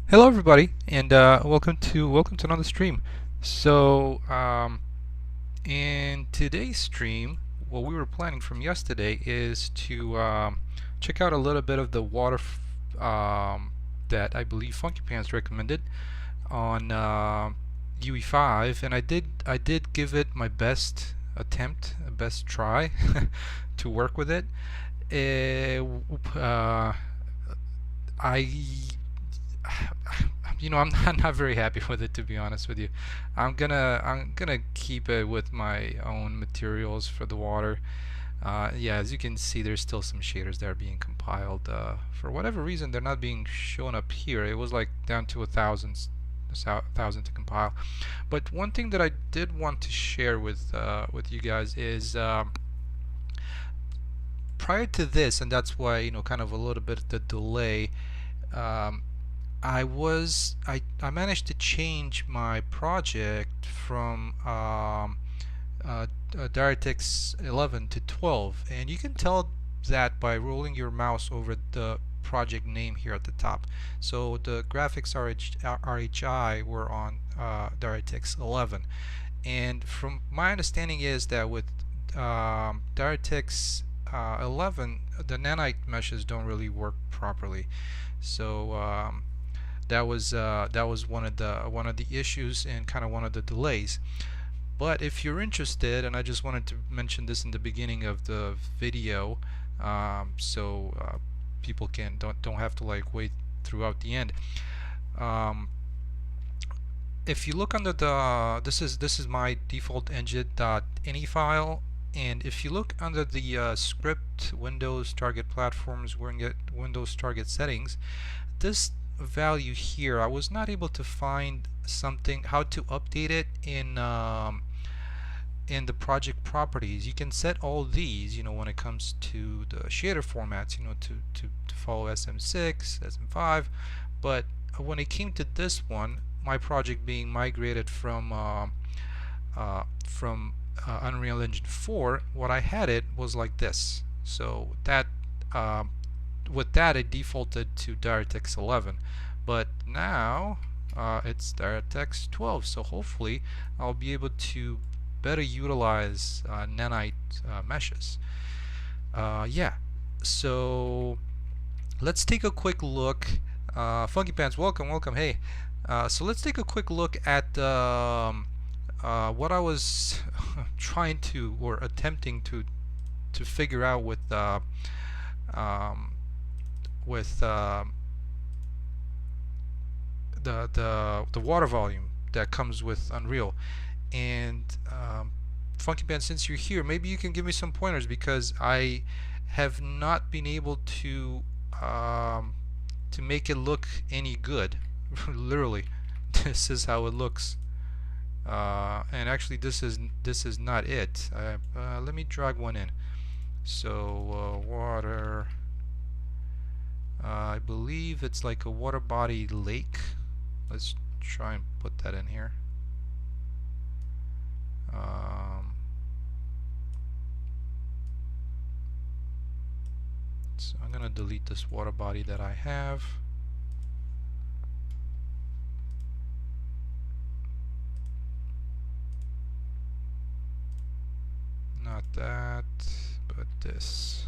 Hello everybody, and welcome to another stream. So, in today's stream, what we were planning from yesterday is to check out a little bit of the that I believe Funky Pants recommended on UE5, and I did give it my best attempt, best try to work with it. I I'm not very happy with it, to be honest with you. I'm gonna keep it with my own materials for the water. Yeah, as you can see, there's still some shaders that are being compiled. For whatever reason, they're not being shown up here. It was like down to a thousand to compile. But one thing that I did want to share with you guys is prior to this, and that's why kind of a little bit of the delay. Um, I managed to change my project from DirectX 11 to 12, and you can tell that by rolling your mouse over the project name here at the top. So the graphics RHI were on DirectX 11, and from my understanding is that with DirectX 11, the nanite meshes don't really work properly. So that was one of the issues and kind of one of the delays. But if you're interested, and I just wanted to mention this in the beginning of the video, so people don't have to like wait throughout the end. Um, if you look under the this is my default engine.ini file, and if you look under the script Windows target platforms, Windows target settings, this value here, I was not able to find something how to update it in the project properties. You can set all these, when it comes to the shader formats, to follow SM6, SM5, but when it came to this one, my project being migrated from Unreal Engine 4, what I had it was like this. So that with that, it defaulted to DirectX 11, but now it's DirectX 12. So hopefully, I'll be able to better utilize nanite meshes. Yeah. So let's take a quick look. Funky Pants, welcome, welcome. Hey. So let's take a quick look at what I was trying to or attempting to figure out um, with the water volume that comes with Unreal. And Funky Band, since you're here, maybe you can give me some pointers, because I have not been able to make it look any good. Literally, this is how it looks. And actually, this is not it. Let me drag one in. So water. I believe it's like a water body lake. Let's try and put that in here. So I'm gonna delete this water body that I have. Not that, but this.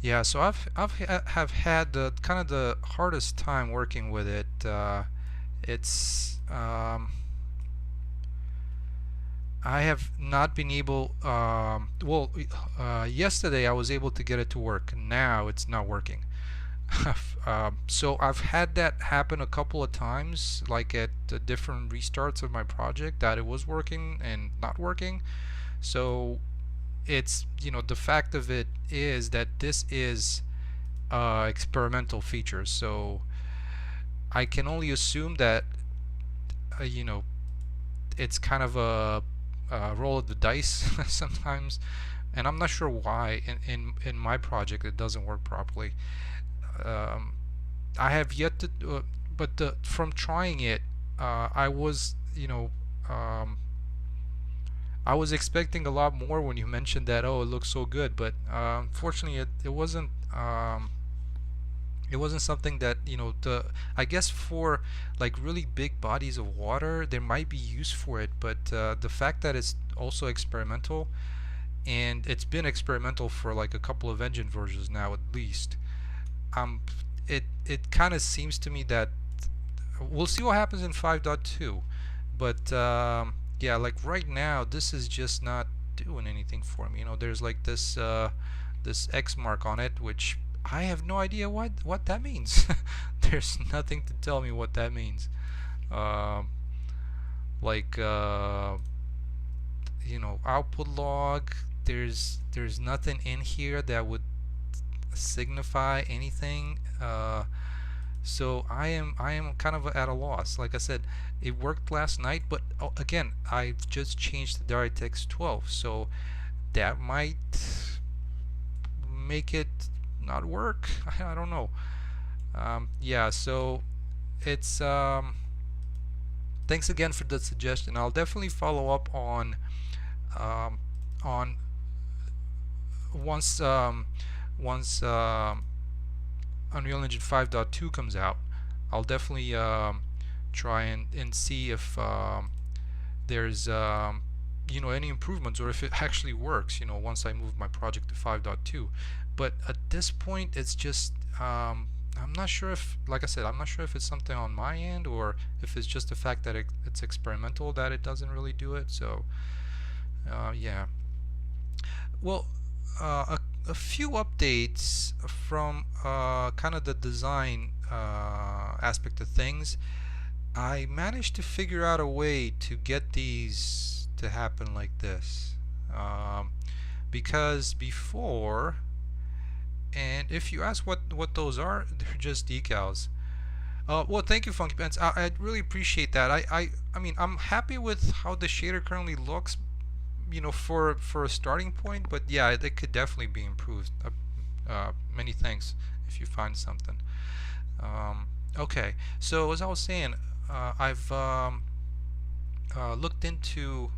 Yeah, so have had the kind of the hardest time working with it. It's I have not been able. Yesterday I was able to get it to work. Now it's not working. So I've had that happen a couple of times, like at different restarts of my project, that it was working and not working. So it's the fact of it is that this is experimental features, so I can only assume that uh, you know it's kind of a roll of the dice sometimes, and I'm not sure why in my project it doesn't work properly. um, I have yet to but from trying it, I was I was expecting a lot more when you mentioned that, oh, it looks so good, but unfortunately it wasn't. It wasn't something that, the I guess for like really big bodies of water there might be use for it, but the fact that it's also experimental, and it's been experimental for like a couple of engine versions now at least. um it kind of seems to me that we'll see what happens in 5.2, but yeah, like right now this is just not doing anything for me. There's like this X mark on it, which I have no idea what that means. There's nothing to tell me what that means. um, like output log, there's nothing in here that would signify anything. So I am kind of at a loss. Like I said, it worked last night, but again, I just changed the DirectX 12, so that might make it not work. I don't know. Yeah, so it's thanks again for the suggestion. I'll definitely follow up um, on once once Unreal Engine 5.2 comes out. I'll definitely try and see if there's any improvements, or if it actually works, once I move my project to 5.2. But at this point it's just I'm not sure if, like I said, I'm not sure if it's something on my end, or if it's just the fact that it's experimental that it doesn't really do it. So yeah. Well, a few updates from kind of the design aspect of things. I managed to figure out a way to get these to happen like this. Because before, and if you ask what those are, they're just decals. Well, thank you, Funky Pants. I really appreciate that. I mean, I'm happy with how the shader currently looks, for a starting point. But yeah, it could definitely be improved. Many thanks if you find something. Okay, so as I was saying, I've looked into,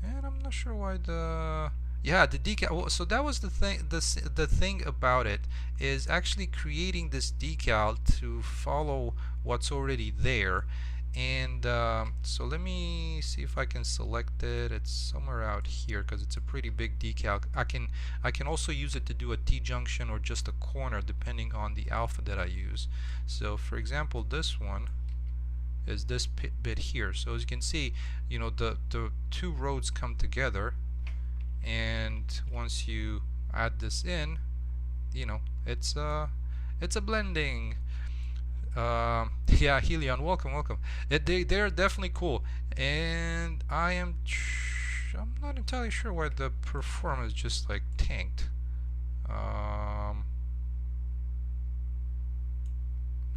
and I'm not sure why the decal. Well, so that was the thing. The thing about it is actually creating this decal to follow what's already there. And so let me see if I can select it. It's somewhere out here because it's a pretty big decal. I can also use it to do a T-junction or just a corner depending on the alpha that I use. So for example, this one is this bit here. So as you can see, the two roads come together, and once you add this in, it's a blending. Yeah, Helion, welcome. They're definitely cool, and I'm not entirely sure why the performance just like tanked. Let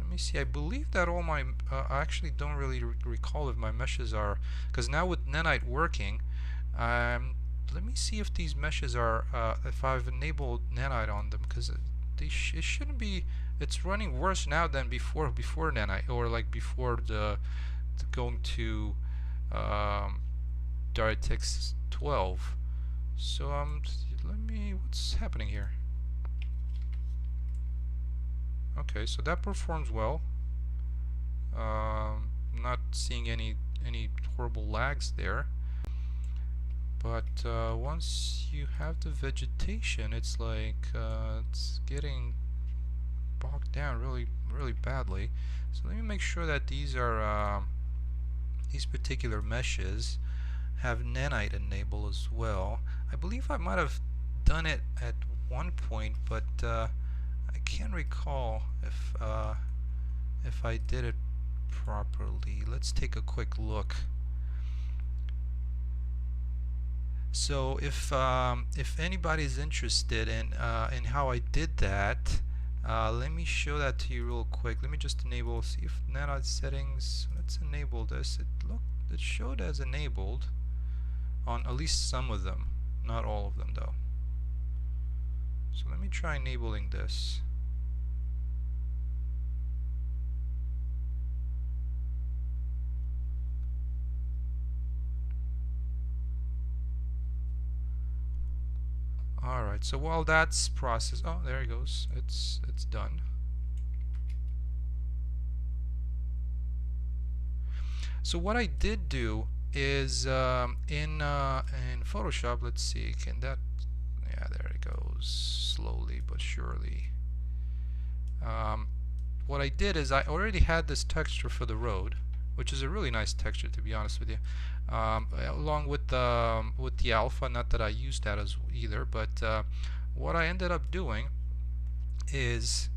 me see. I believe that all my I actually don't really recall if my meshes are, because now with Nanite working, let me see if these meshes are if I've enabled Nanite on them, because it shouldn't be. It's running worse now than before Nanite, or like before the going to DirectX 12. So let me, what's happening here? Okay, so that performs well. Not seeing any horrible lags there. But once you have the vegetation, it's like it's getting bogged down really badly. So let me make sure that these are these particular meshes have nanite enable as well. I believe I might have done it at one point, but I can't recall if I did it properly. Let's take a quick look. So if anybody's interested in how I did that, let me show that to you real quick. Let me just enable, see if nanite settings. Let's enable this. It showed as enabled on at least some of them, not all of them though. So let me try enabling this. Alright, so while that's processed, oh, there it goes. It's done. So what I did do is in Photoshop, let's see, can that, yeah, there it goes, slowly but surely. Um, what I did is I already had this texture for the road, which is a really nice texture, to be honest with you, along with the alpha. Not that I used that as either, but what I ended up doing is,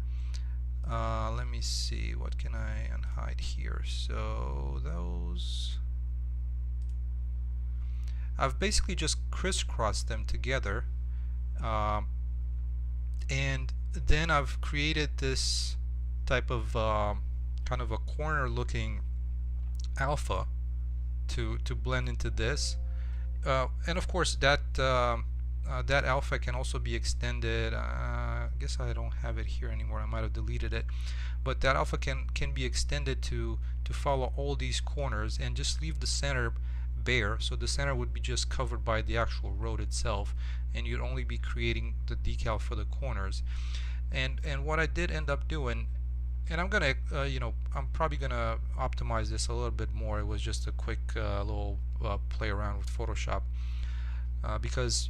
let me see, what can I unhide here? So those, I've basically just crisscrossed them together, um, and then I've created this type of kind of a corner looking alpha to blend into this, and of course that alpha can also be extended. I guess I don't have it here anymore, I might have deleted it, but that alpha can be extended to follow all these corners and just leave the center bare, so the center would be just covered by the actual road itself, and you'd only be creating the decal for the corners. And what I did end up doing, and I'm gonna I'm probably gonna optimize this a little bit more. It was just a quick little play around with Photoshop, because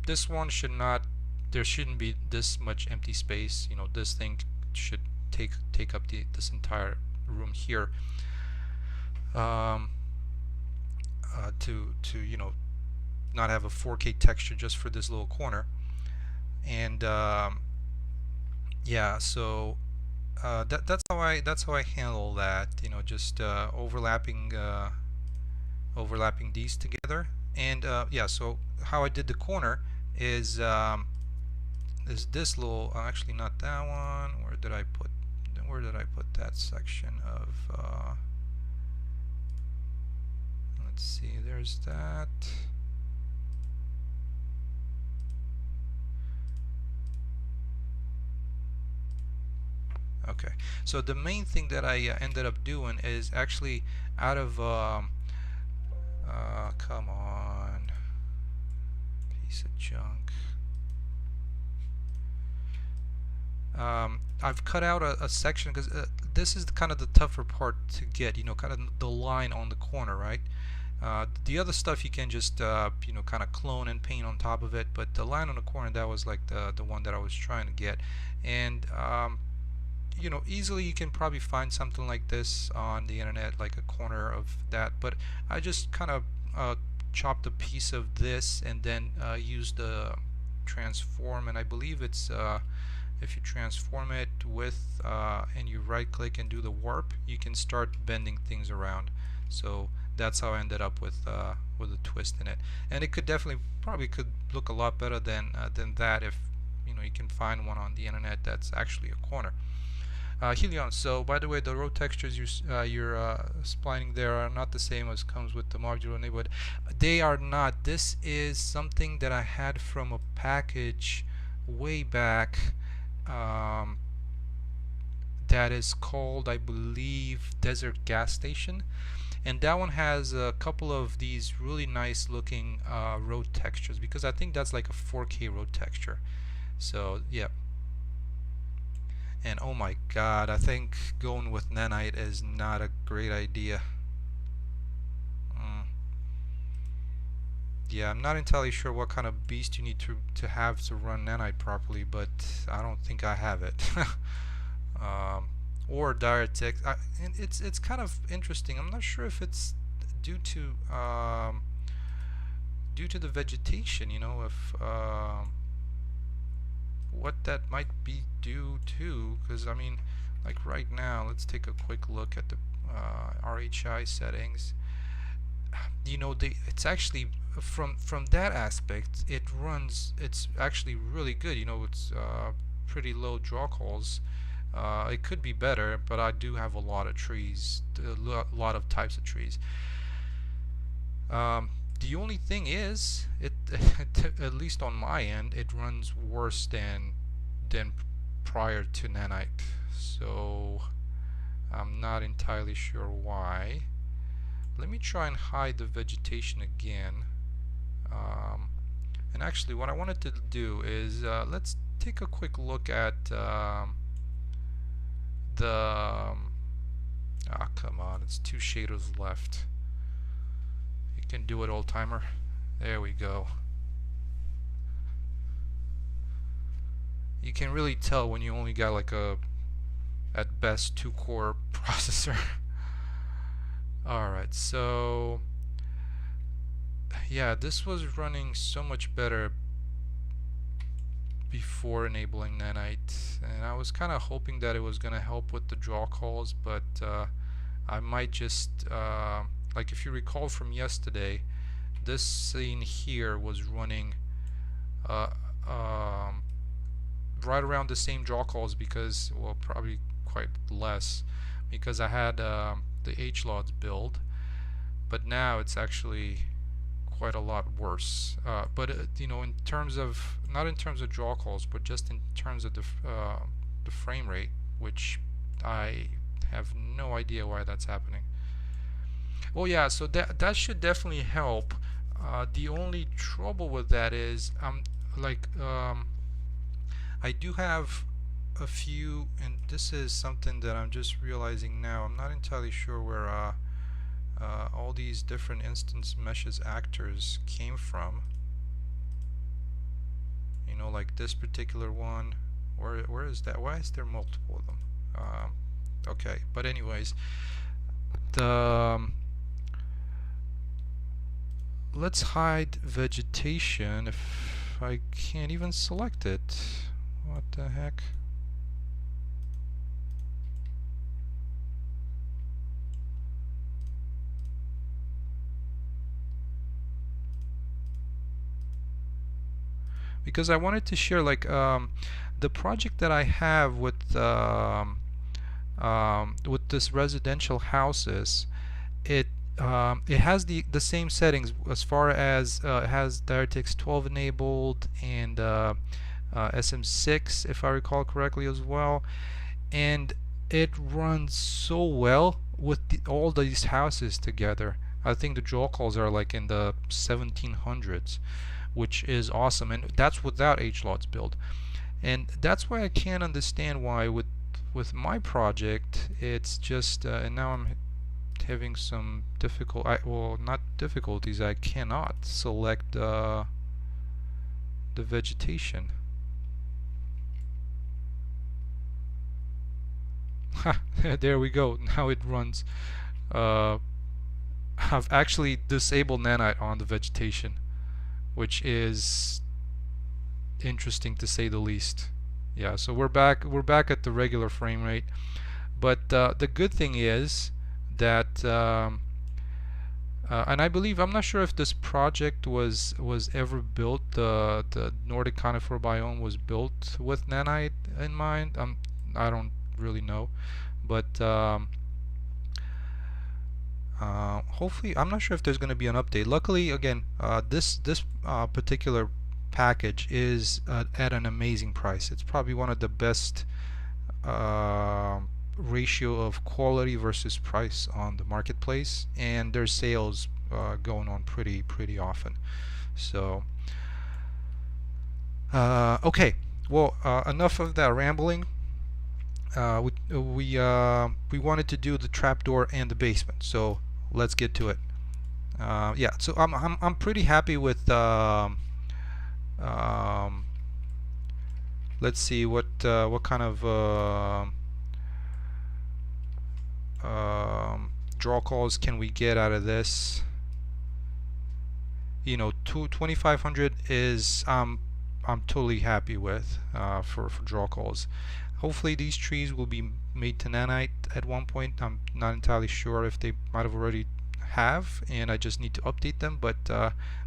this one should not, there shouldn't be this much empty space. This thing should take up this entire room here, um, to not have a 4K texture just for this little corner. And yeah, so that's how I handle that. Just overlapping these together. And yeah, so how I did the corner is this little, actually not that one. Where did I put that section of? Let's see. There's that. Okay, so the main thing that I ended up doing is actually out of come on, piece of junk. I've cut out a section because this is kind of the tougher part to get, kind of the line on the corner, right? The other stuff you can just kind of clone and paint on top of it, but the line on the corner, that was like the one that I was trying to get. And easily you can probably find something like this on the internet, like a corner of that, but I just kind of chopped a piece of this and then used the transform, and I believe it's if you transform it with and you right click and do the warp, you can start bending things around. So that's how I ended up with a twist in it, and it could definitely probably could look a lot better than that if you can find one on the internet that's actually a corner. Helion, so by the way, the road textures you're splining there are not the same as comes with the modular neighborhood. They are not. This is something that I had from a package way back, that is called, I believe, Desert Gas Station, and that one has a couple of these really nice looking road textures, because I think that's like a 4K road texture. So yeah. And oh my god, I think going with nanite is not a great idea. Yeah, I'm not entirely sure what kind of beast you need to have to run nanite properly, but I don't think I have it. Or diatic. And it's kind of interesting. I'm not sure if it's due to the vegetation. If what that might be due to, because I mean, like right now, let's take a quick look at the RHI settings. It's actually from that aspect, it's actually really good. It's pretty low draw calls. It could be better, but I do have a lot of trees, a lot of types of trees. The only thing is, it at least on my end, it runs worse than prior to nanite. So I'm not entirely sure why. Let me try and hide the vegetation again. And actually, what I wanted to do is let's take a quick look at the Ah, come on, it's 2 shaders left. You can do it, old timer. There we go. You can really tell when you only got like a, at best, 2-core processor. Alright, so yeah, this was running so much better before enabling Nanite, and I was kind of hoping that it was going to help with the draw calls, but I might just, like if you recall from yesterday, this scene here was running uh, um, right around the same draw calls because, well, probably quite less, because I had the HLODs build, but now it's actually quite a lot worse. But you know, in terms of, not in terms of draw calls, but just in terms of the frame rate, which I have no idea why that's happening. Oh yeah, so that should definitely help. The only trouble with that is like I do have a few, and this is something that I'm just realizing now. I'm not entirely sure where all these different instance meshes actors came from. You know, like this particular one. Where is that? Why is there multiple of them? Okay, but anyways, the let's hide vegetation if I can't even select it. What the heck? Because I wanted to share like the project that I have with this residential houses. It has the same settings as far as it has DirectX 12 enabled and SM6 if I recall correctly as well, and it runs so well with all these houses together. I think the draw calls are like in the 1700s, which is awesome, and that's without HLOD's build. And that's why I can't understand why with my project it's just and now I'm having some well, not difficulties, I cannot select the vegetation. There we go, now it runs. I've actually disabled nanite on the vegetation, which is interesting to say the least. Yeah, so we're back at the regular frame rate, but the good thing is that and I believe, I'm not sure if this project was ever built, the Nordic conifer biome was built with nanite in mind. I don't really know, but hopefully, I'm not sure if there's going to be an update. Luckily, again, this particular package is at an amazing price. It's probably one of the best ratio of quality versus price on the marketplace, and there's sales going on pretty often. So okay, well, enough of that rambling. We wanted to do the trapdoor and the basement, so let's get to it. Yeah, so I'm pretty happy with let's see what kind of draw calls can we get out of this. You know, 2500 is I'm totally happy with for draw calls. Hopefully these trees will be made to nanite at one point. I'm not entirely sure if they might have already have, and I just need to update them. But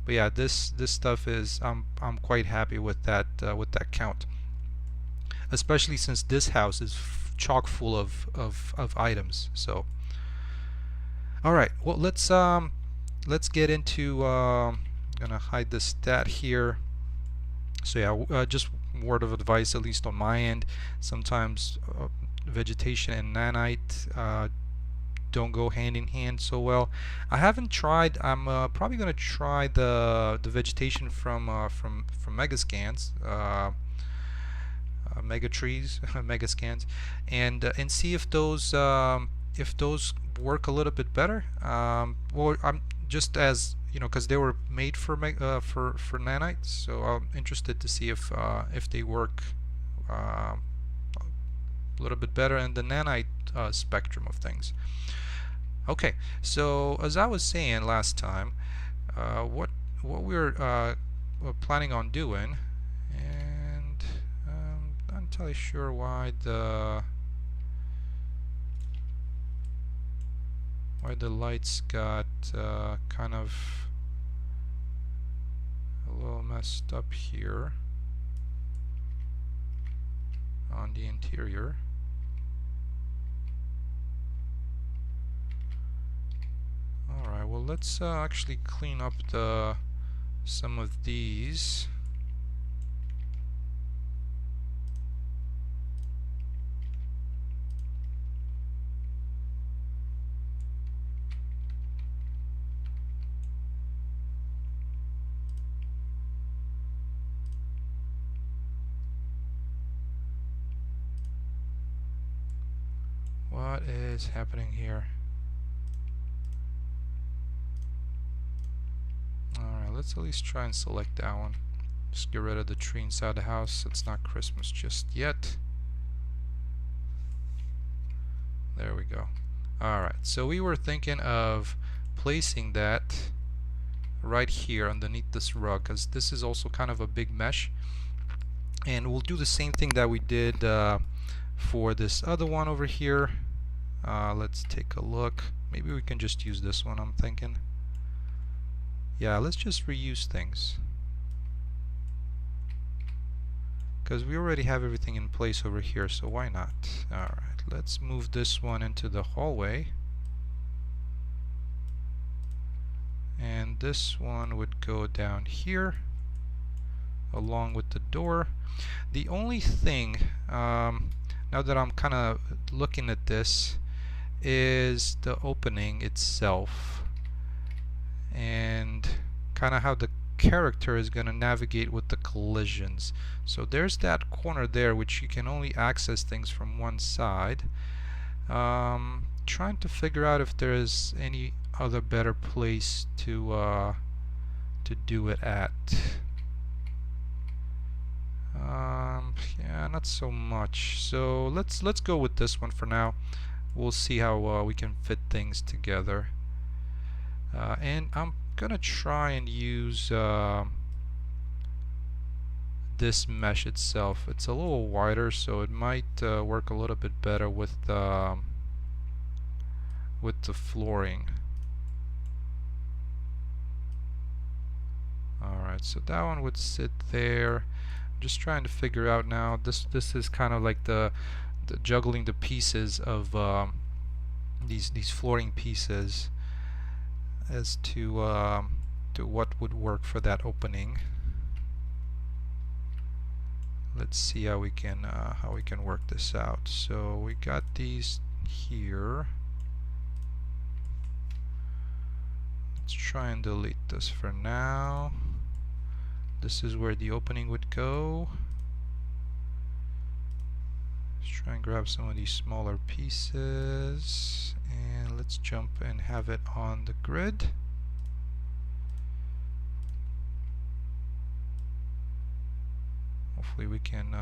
yeah, this stuff is I'm quite happy with that count, especially since this house is chock full of items. So all right, well, let's get into I'm gonna hide the stat here. So yeah, just word of advice, at least on my end, sometimes vegetation and nanite don't go hand in hand so well. I haven't tried. I'm probably gonna try the vegetation from Megascans, mega trees, Megascans, and see if those if those work a little bit better. Well, I'm just as you know, because they were made for for nanites, so I'm interested to see if they work a little bit better in the nanite spectrum of things. Okay, so as I was saying last time, what we're planning on doing, and not entirely sure why the lights got kind of a little messed up here on the interior. Alright, well, let's actually clean up some of these. What is happening here? Alright, let's at least try and select that one. Just get rid of the tree inside the house. It's not Christmas just yet. There we go. Alright, so we were thinking of placing that right here underneath this rug, because this is also kind of a big mesh. And we'll do the same thing that we did for this other one over here. Let's take a look. Maybe we can just use this one, I'm thinking. Yeah, let's just reuse things, because we already have everything in place over here, so why not? Alright, let's move this one into the hallway, and this one would go down here along with the door. The only thing, now that I'm kind of looking at this, is the opening itself and kind of how the character is going to navigate with the collisions. So there's that corner there which you can only access things from one side. Trying to figure out if there is any other better place to do it at. Yeah, not so much. So let's go with this one for now. We'll see how we can fit things together. And I'm gonna try and use this mesh itself. It's a little wider, so it might work a little bit better with the flooring. Alright, so that one would sit there. I'm just trying to figure out now. This is kind of like the juggling the pieces of these flooring pieces as to what would work for that opening. Let's see how we can work this out. So we got these here. Let's try and delete this for now. This is where the opening would go. Let's try and grab some of these smaller pieces, and let's jump and have it on the grid. Hopefully we can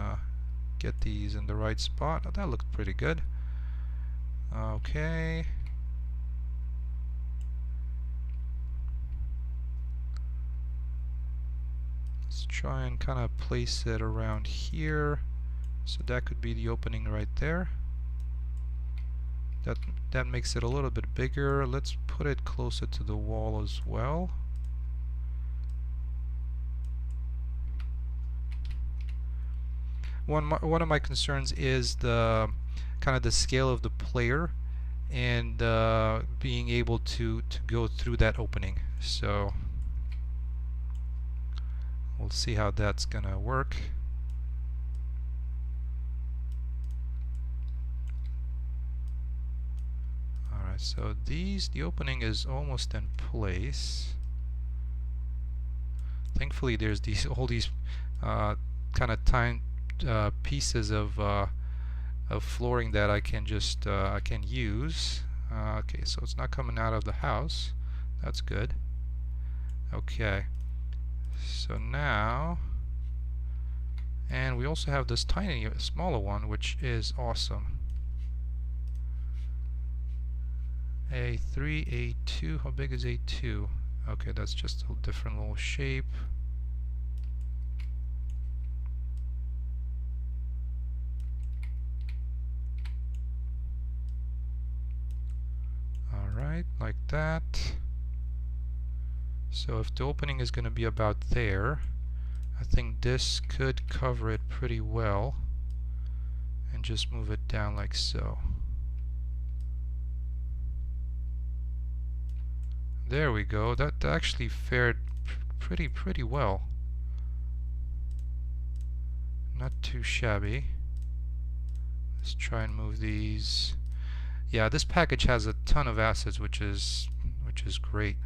get these in the right spot. Oh, that looked pretty good. Okay. Let's try and kind of place it around here. So that could be the opening right there. That makes it a little bit bigger. Let's put it closer to the wall as well. One of my concerns is the kind of the scale of the player and being able to go through that opening. So we'll see how that's gonna work. Alright, so the opening is almost in place. Thankfully there's all these kind of tiny pieces of of flooring that I can just I can use. Okay, so it's not coming out of the house. That's good. Okay, so now, and we also have this tiny, smaller one, which is awesome. A3, A2. How big is A2? Okay, that's just a different little shape. Alright, like that. So if the opening is going to be about there, I think this could cover it pretty well, and just move it down like so. There we go. That actually fared pretty well. Not too shabby. Let's try and move these. Yeah, this package has a ton of assets, which is great.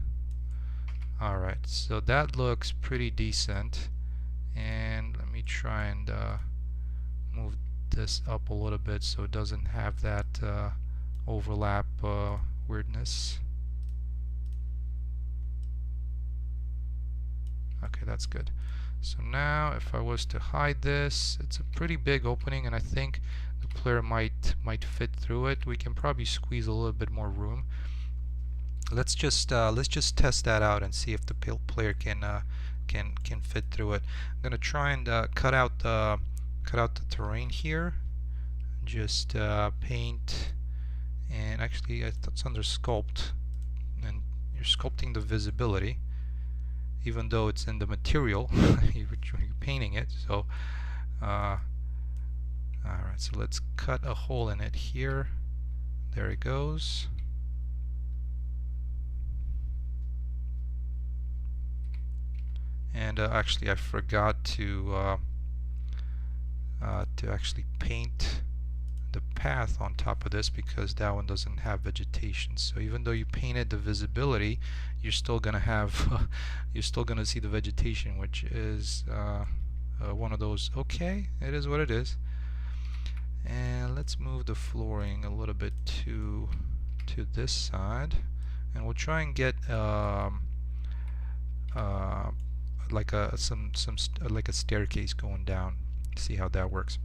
Alright, so that looks pretty decent. And let me try and move this up a little bit so it doesn't have that overlap weirdness. Okay, that's good. So now if I was to hide this, it's a pretty big opening, and I think the player might fit through it. We can probably squeeze a little bit more room. Let's just test that out and see if the player can fit through it. I'm gonna try and cut out the terrain here. Just paint, and actually it's under sculpt, and you're sculpting the visibility, even though it's in the material. you're painting it. So alright, so let's cut a hole in it here. There it goes. And actually I forgot to actually paint the path on top of this, because that one doesn't have vegetation. So even though you painted the visibility, you're still gonna have you're still gonna see the vegetation, which is one of those. Okay, it is what it is. And let's move the flooring a little bit to this side, and we'll try and get like a like a staircase going down. See how that works.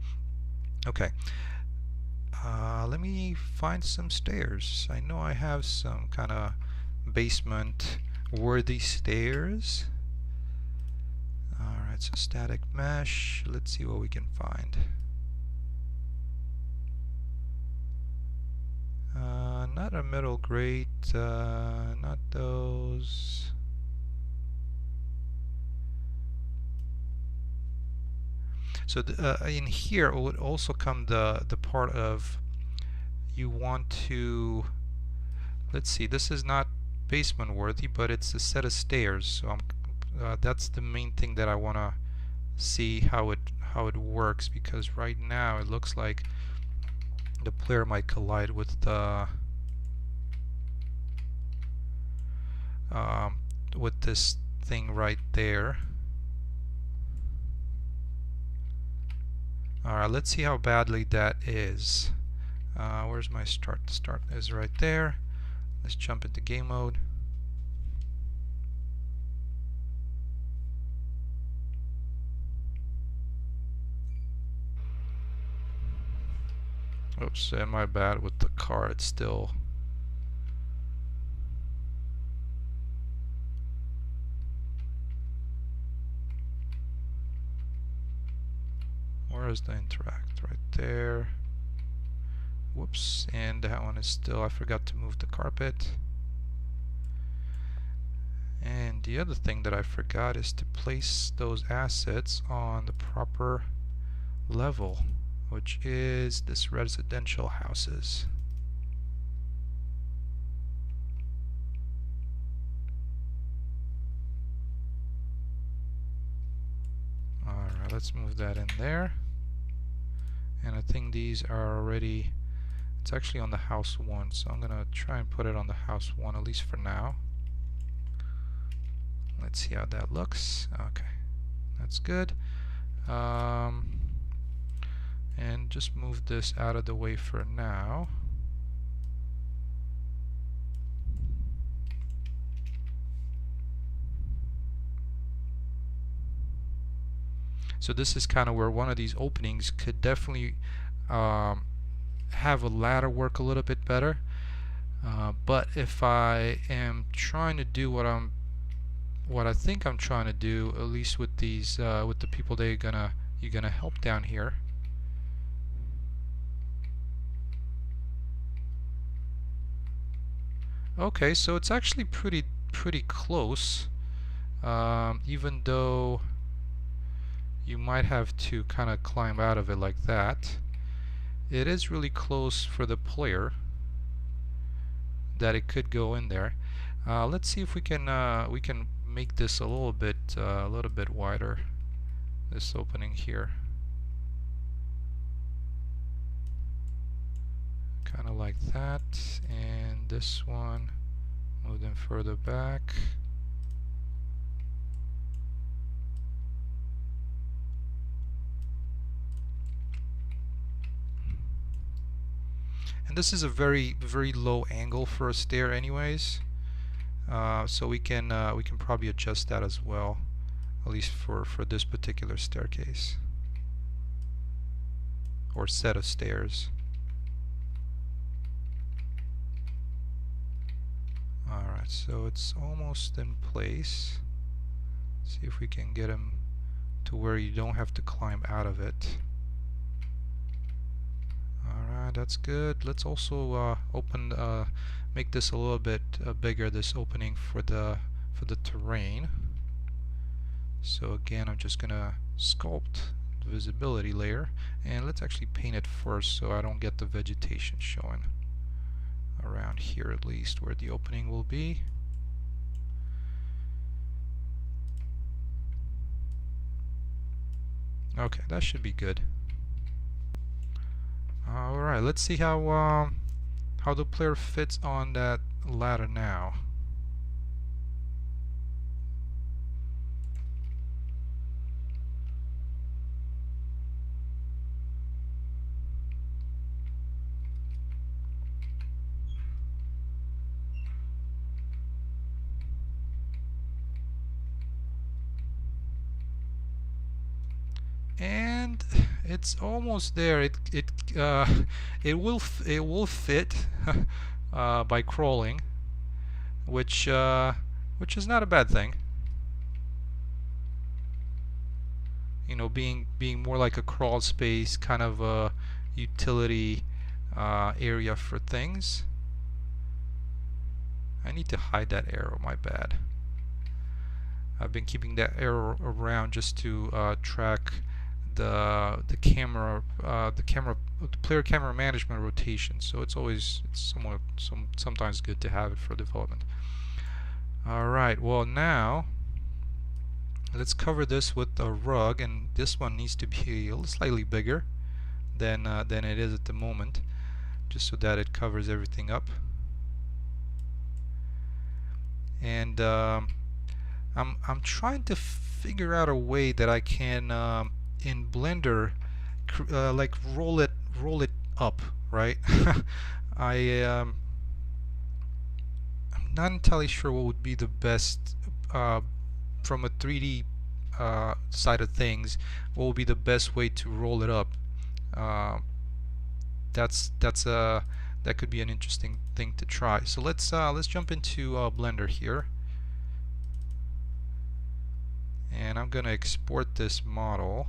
Okay. Let me find some stairs. I know I have some kind of basement worthy stairs. Alright, so static mesh. Let's see what we can find. Not a middle grate, not those. So in here it would also come the part of, you want to, let's see, this is not basement worthy, but it's a set of stairs. So that's the main thing that I want to see how it works, because right now it looks like the player might collide with the with this thing right there. Alright, let's see how badly that is. Where's my start? The start is right there. Let's jump into game mode. Oops, and my bad with the car, it's still. Where is the interact? Right there. Whoops, and that one is still, I forgot to move the carpet. And the other thing that I forgot is to place those assets on the proper level, which is this residential houses. Alright, let's move that in there. And I think these are already, it's actually on the house one, so I'm gonna try and put it on the house one, at least for now. Let's see how that looks. Okay, that's good. And just move this out of the way for now. So this is kind of where one of these openings could definitely um, have a ladder work a little bit better. But if I am trying to do what I think I'm trying to do, at least with these with the people that you're gonna help down here. Okay, so it's actually pretty close, even though you might have to kind of climb out of it like that. It is really close for the player that it could go in there. Let's see if we can make this a little bit wider. This opening here, kind of like that, and this one, move them further back. And this is a very low angle for a stair anyways, so we can probably adjust that as well, at least for this particular staircase or set of stairs. Alright, so it's almost in place. See if we can get him to where you don't have to climb out of it. Alright, that's good. Let's also make this a little bit bigger, this opening for the terrain. So again, I'm just gonna sculpt the visibility layer, and let's actually paint it first so I don't get the vegetation showing around here, at least where the opening will be. Okay, that should be good. Alright, let's see how the player fits on that ladder now. And it's almost there. It will fit by crawling, which is not a bad thing. You know, being more like a crawl space, kind of a utility area for things. I need to hide that arrow. My bad. I've been keeping that arrow around just to track the player camera management rotation. So it's sometimes good to have it for development. All right. Well, now let's cover this with a rug, and this one needs to be a little slightly bigger than it is at the moment, just so that it covers everything up. And I'm trying to figure out a way that I can in Blender like roll it up, right? I'm not entirely sure what would be the best from a 3D side of things. What would be the best way to roll it up? That could be an interesting thing to try. So let's jump into Blender here, and I'm gonna export this model.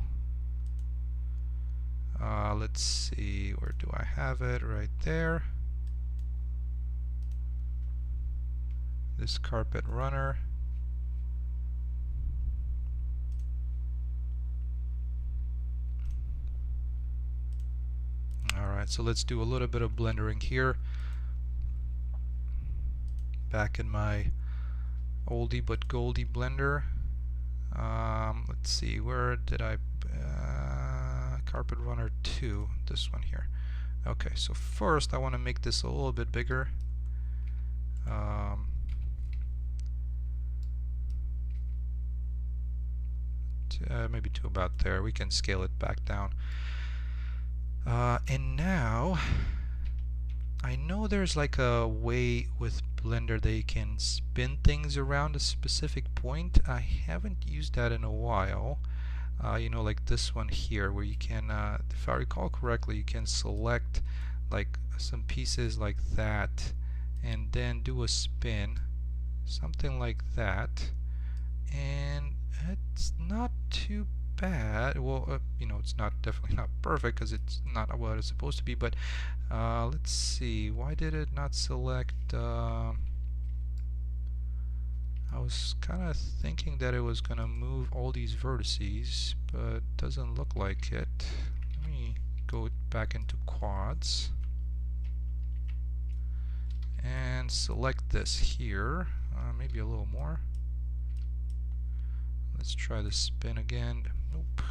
Let's see, where do I have it? Right there. This carpet runner. Alright, so let's do a little bit of blendering here. Back in my oldie but goldie blender. Let's see, where did I carpet runner 2, this one here. Okay, so first I want to make this a little bit bigger. Maybe to about there. We can scale it back down. And now I know there's like a way with Blender that you can spin things around a specific point. I haven't used that in a while. You know, like this one here, where you can, if I recall correctly, you can select like some pieces like that and then do a spin, something like that, and it's not too bad. Well, you know, it's not definitely not perfect because it's not what it's supposed to be, but let's see, why did it not select? I was kind of thinking that it was gonna move all these vertices, but doesn't look like it. Let me go back into quads and select this here, maybe a little more. Let's try the spin again. Nope,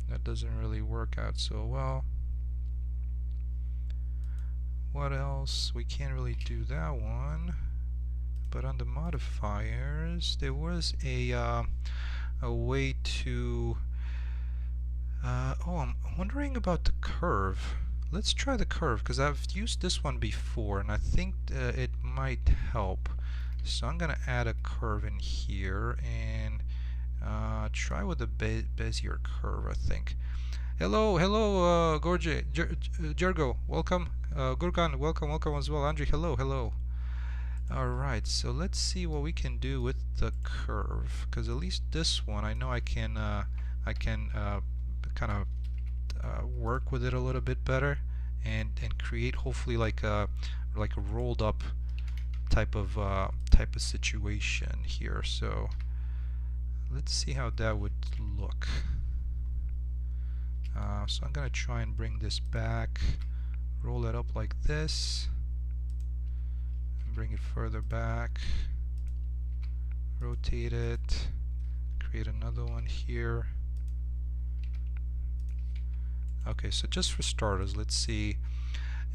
that doesn't really work out so well. What else? We can't really do that one. But on the modifiers, there was a way to. Oh, I'm wondering about the curve. Let's try the curve because I've used this one before, and I think it might help. So I'm gonna add a curve in here and try with the Bezier curve, I think. Hello, hello, Gorge, Jergo, welcome. Gurkan, welcome as well. Andre, hello, hello. Alright, so let's see what we can do with the curve, because at least this one I know I can kind of work with it a little bit better and create hopefully like a rolled up type of situation here. So let's see how that would look. So I'm gonna try and bring this back, roll it up like this, and bring it further back, rotate it, create another one here. Okay, so just for starters, let's see.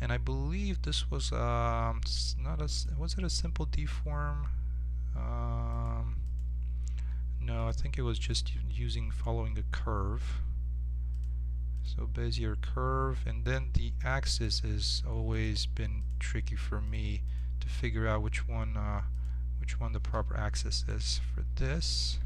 And I believe this was not a, was it a simple deform? No, I think it was just following a curve. So Bezier curve, and then the axis has always been tricky for me to figure out which one the proper axis is for this.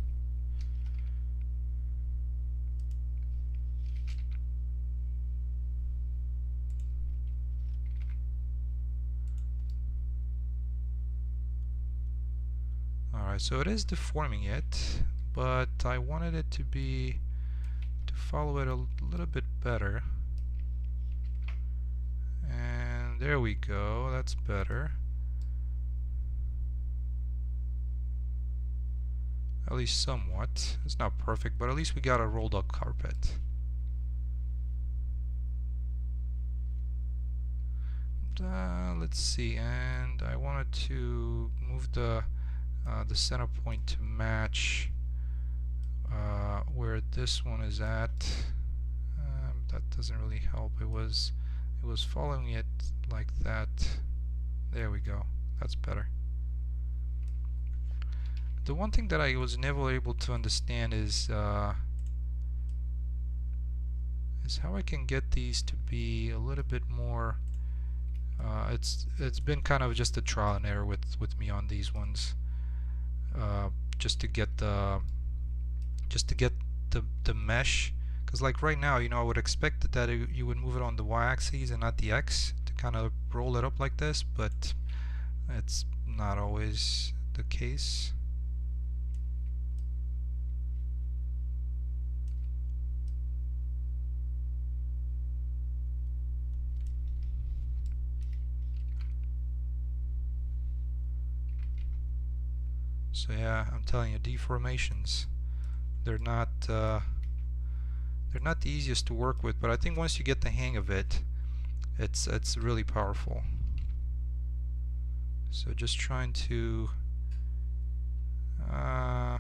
Alright, so it is deforming it, but I wanted it to follow it a little bit better. And there we go, that's better. At least somewhat. It's not perfect, but at least we got a rolled up carpet. Let's see, and I wanted to move the center point to match where this one is at. That doesn't really help. It was following it like that. There we go. That's better. The one thing that I was never able to understand is how I can get these to be a little bit more. It's been kind of just a trial and error with me on these ones. Just to get the mesh, because like right now, you know, I would expect that you would move it on the y-axis and not the x to kind of roll it up like this, but it's not always the case. So yeah, I'm telling you, deformations, they're not the easiest to work with, but I think once you get the hang of it, it's really powerful. So just trying to I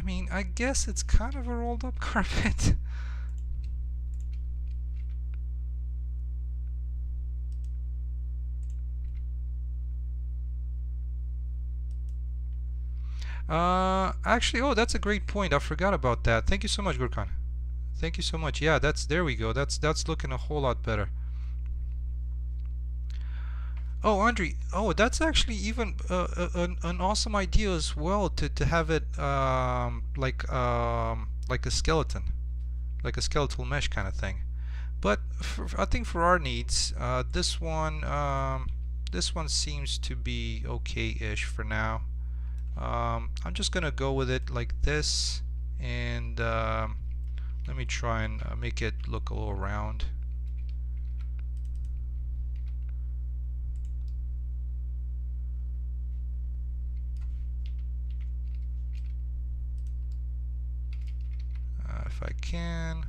mean, I guess it's kind of a rolled up carpet. Actually, oh, that's a great point. I forgot about that. Thank you so much, Gurkhan. Thank you so much. Yeah, there we go. That's looking a whole lot better. Oh, Andre. Oh, that's actually even an awesome idea as well to have it like a skeleton, like a skeletal mesh kind of thing. But I think for our needs, this one seems to be okay-ish for now. I'm just gonna go with it like this, and let me try and make it look a little round. If I can.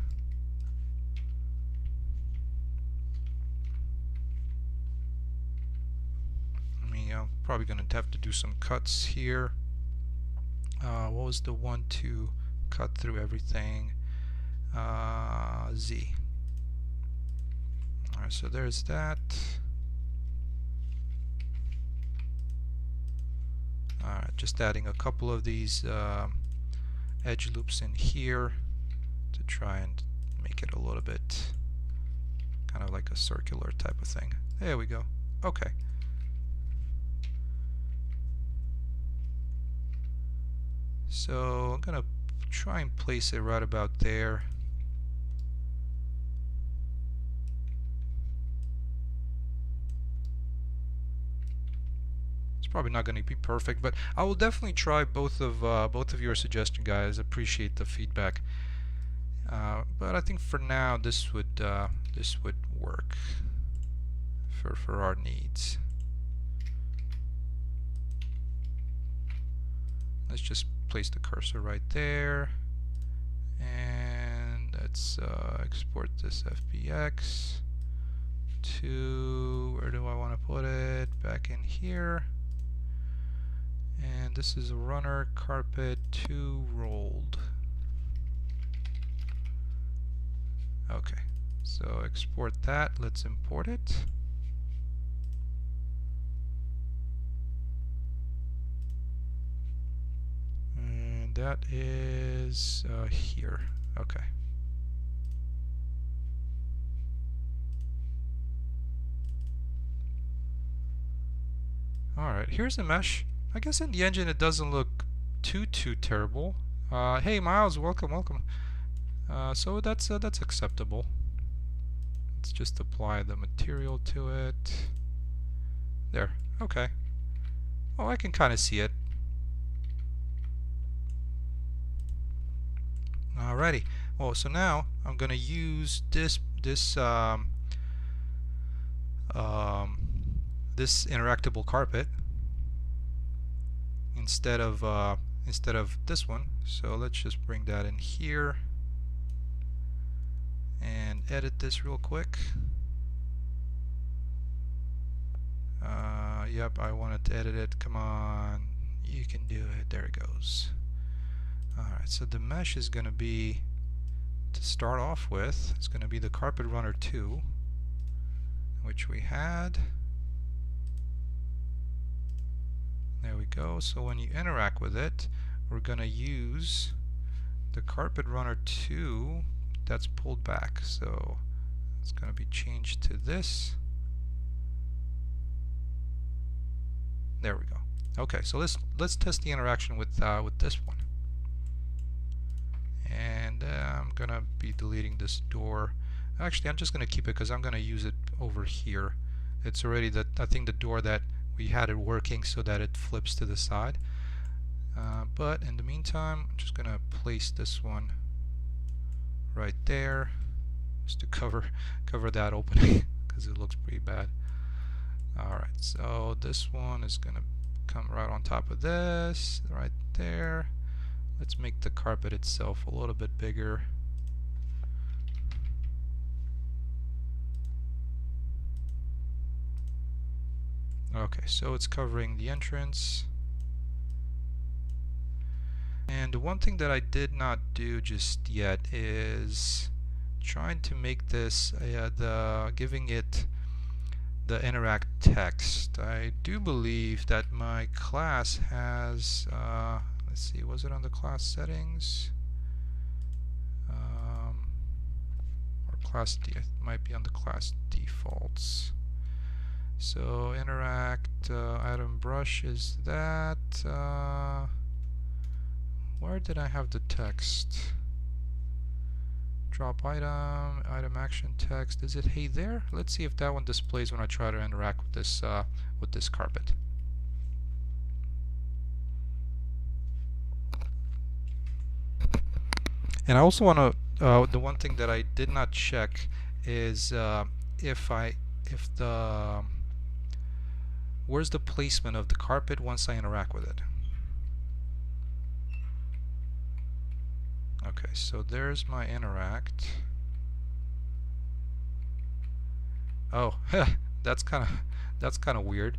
I'm probably gonna have to do some cuts here. What was the one to cut through everything? Z. Alright, so there's that. Alright, just adding a couple of these edge loops in here to try and make it a little bit kind of like a circular type of thing. There we go. Okay. So I'm gonna try and place it right about there. It's probably not going to be perfect, but I will definitely try both of your suggestions, guys. Appreciate the feedback. But I think for now this would work for our needs. Let's just place the cursor right there, and let's export this FBX to, where do I want to put it? Back in here. And this is a runner carpet 2 rolled. Okay, so export that. Let's import it. And that is here. Okay. Alright, here's a mesh. I guess in the engine it doesn't look too terrible. Hey Miles, welcome. So that's acceptable. Let's just apply the material to it. There. Okay. Oh, I can kind of see it. Alrighty. Well, so now I'm gonna use this interactable carpet instead of this one. So let's just bring that in here and edit this real quick. Yep, I wanted to edit it. Come on, you can do it. There it goes. Alright, so the mesh is going to be, to start off with, it's going to be the carpet runner 2, which we had. There we go. So when you interact with it, we're going to use the carpet runner 2 that's pulled back. So it's going to be changed to this. There we go. Okay, so let's test the interaction with this one. And I'm gonna be deleting this door. Actually, I'm just gonna keep it because I'm gonna use it over here. It's already I think the door that we had it working so that it flips to the side. But in the meantime, I'm just gonna place this one right there, just to cover that opening because it looks pretty bad. Alright, so this one is gonna come right on top of this, right there. Let's make the carpet itself a little bit bigger. Okay, so it's covering the entrance. And one thing that I did not do just yet is trying to make this giving it the interact text. I do believe that my class has let's see, was it on the class settings? Or class D, it might be on the class defaults. So interact item brush is that. Where did I have the text? Drop item, item action text. Is it hey there? Let's see if that one displays when I try to interact with this carpet. And I also want to, the one thing that I did not check is if the where's the placement of the carpet once I interact with it. Okay, so there's my interact. Oh, that's kind of weird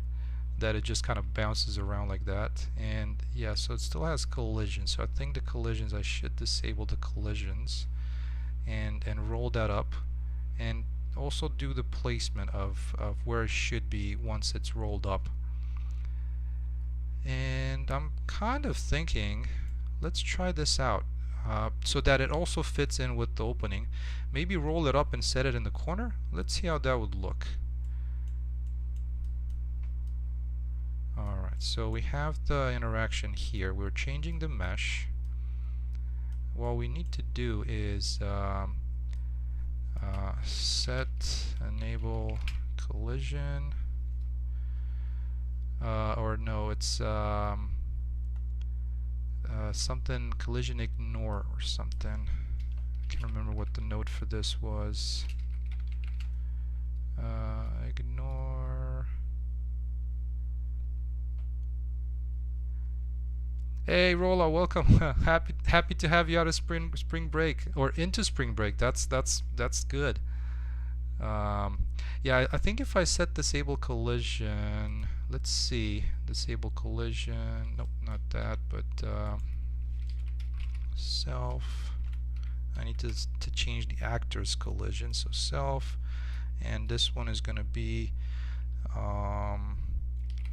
that it just kind of bounces around like that. And yeah, so it still has collisions. So I think the collisions, I should disable the collisions and roll that up, and also do the placement of where it should be once it's rolled up. And I'm kind of thinking, let's try this out. So that it also fits in with the opening. Maybe roll it up and set it in the corner. Let's see how that would look. Alright, so we have the interaction here. We're changing the mesh. What we need to do is set enable collision, or no, it's something collision ignore or something. I can't remember what the note for this was. Ignore. Hey Rolla, welcome. happy to have you out of spring break, or into spring break. That's good. Yeah, I think if I set disable collision, let's see, disable collision, nope, not that, but self, I need to change the actor's collision, so self, and this one is going to be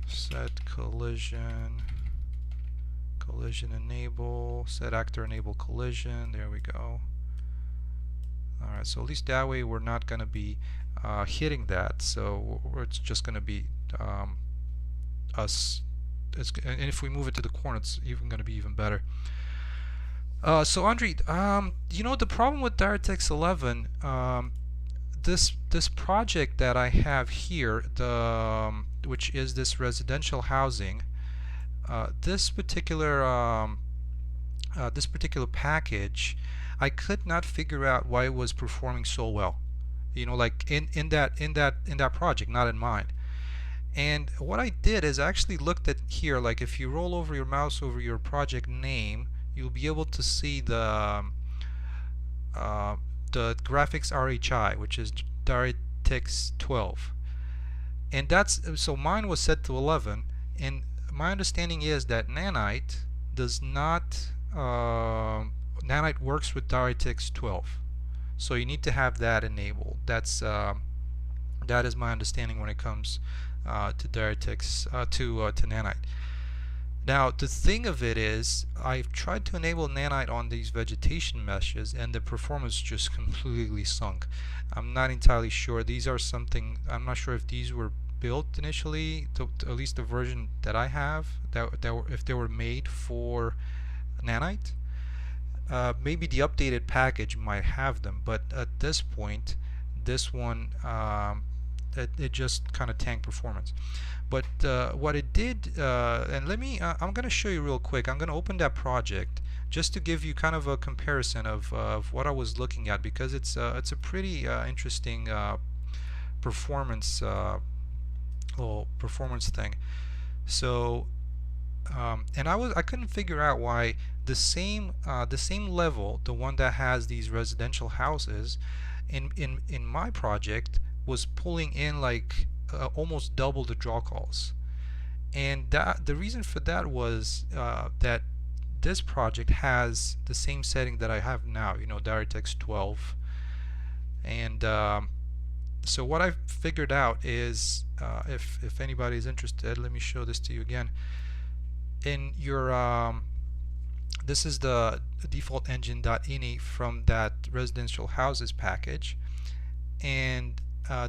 set collision enable, set actor enable collision, there we go. Alright, so at least that way we're not going to be hitting that, so it's just going to be us, and if we move it to the corner, it's even going to be even better. So Andre, you know, the problem with DirectX 11, this project that I have here, which is this residential housing, this particular package, I could not figure out why it was performing so well. You know, like in that project, not in mine. And what I did is I actually looked at here, like if you roll over your mouse over your project name, you'll be able to see the graphics RHI, which is DirectX 12. And that's, so mine was set to 11, and my understanding is that Nanite does not, Nanite works with DirectX 12, so you need to have that enabled. That's that is my understanding when it comes to DirectX to Nanite. Now the thing of it is, I've tried to enable Nanite on these vegetation meshes, and the performance just completely sunk. I'm not entirely sure. These are something, I'm not sure if these were built initially, to at least the version that I have, that were, if they were made for Nanite. Maybe the updated package might have them, but at this point, this one, it just kind of tanked performance. But what it did, and let me, I'm going to show you real quick. I'm going to open that project just to give you kind of a comparison of what I was looking at, because it's a pretty interesting performance little performance thing. So and I couldn't figure out why the same level, the one that has these residential houses, in my project was pulling in like almost double the draw calls. And that the reason for that was that this project has the same setting that I have now, you know, DirectX 12. And so what I figured out is, if anybody's interested, let me show this to you again. In your this is the default engine.ini from that residential houses package, and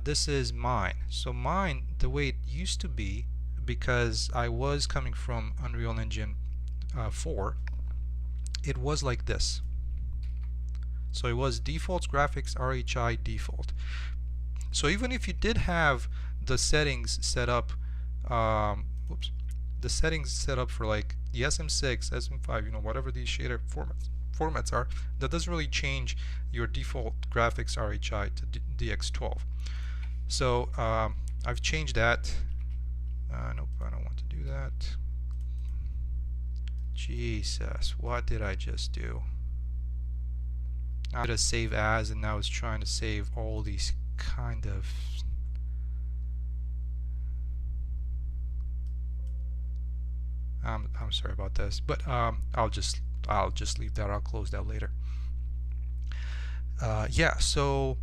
this is mine. So mine, the way it used to be, because I was coming from Unreal Engine 4, it was like this. So it was defaults graphics RHI default. So even if you did have the settings set up, the settings set up for like the SM6, SM5, you know, whatever these shader formats are, that doesn't really change your default graphics RHI to DX12. So I've changed that. Nope, I don't want to do that. Jesus, what did I just do? I did a save as, and now it's trying to save all these kind of I'm sorry about this, but I'll just leave that. I'll close that later. Yeah, so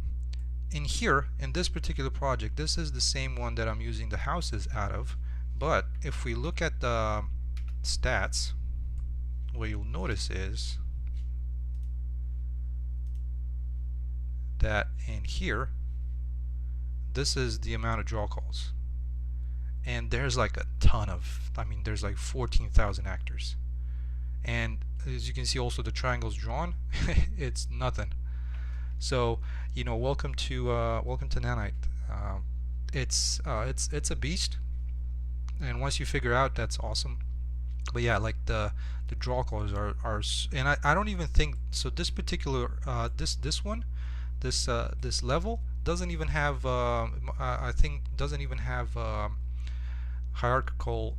in here, in this particular project, this is the same one that I'm using the houses out of, but if we look at the stats, what you'll notice is that in here, this is the amount of draw calls, and there's like a ton of, I mean, there's like 14,000 actors, and as you can see also the triangles drawn, it's nothing. So, you know, welcome to Nanite. It's a beast, and once you figure out, that's awesome. But yeah, like the draw calls are and I don't even think so. This particular this one, this level doesn't even have I think doesn't even have hierarchical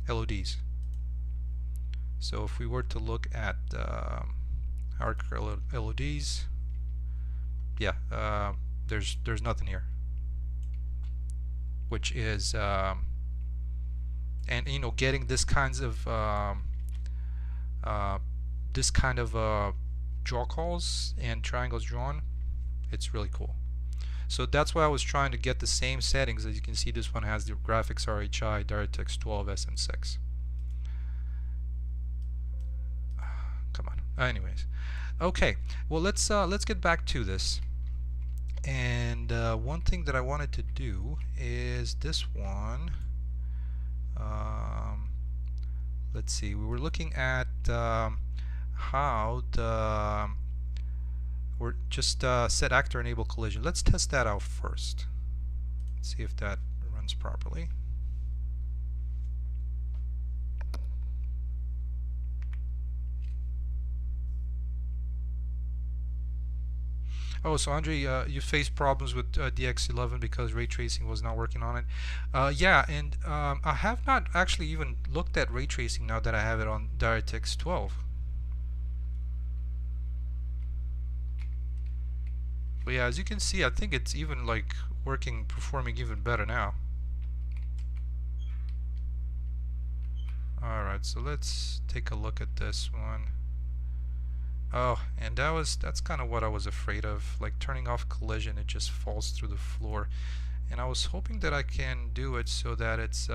LODs. So if we were to look at hierarchical LODs, yeah, there's nothing here, which is and you know, getting this kinds of this kind of draw calls and triangles drawn, it's really cool. So that's why I was trying to get the same settings. As you can see, this one has the graphics RHI, DirectX 12, SM6. Come on. Anyways, okay. Well, let's get back to this. And one thing that I wanted to do is this one. Let's see. We were looking at how the we're just set actor enable collision. Let's test that out first. Let's see if that runs properly. Oh, so Andre, you faced problems with DX11 because ray tracing was not working on it. Yeah, and I have not actually even looked at ray tracing now that I have it on DirectX 12. But yeah, as you can see, I think it's even like performing even better now. Alright, so let's take a look at this one. Oh, and that's kind of what I was afraid of, like turning off collision, it just falls through the floor. And I was hoping that I can do it so that it's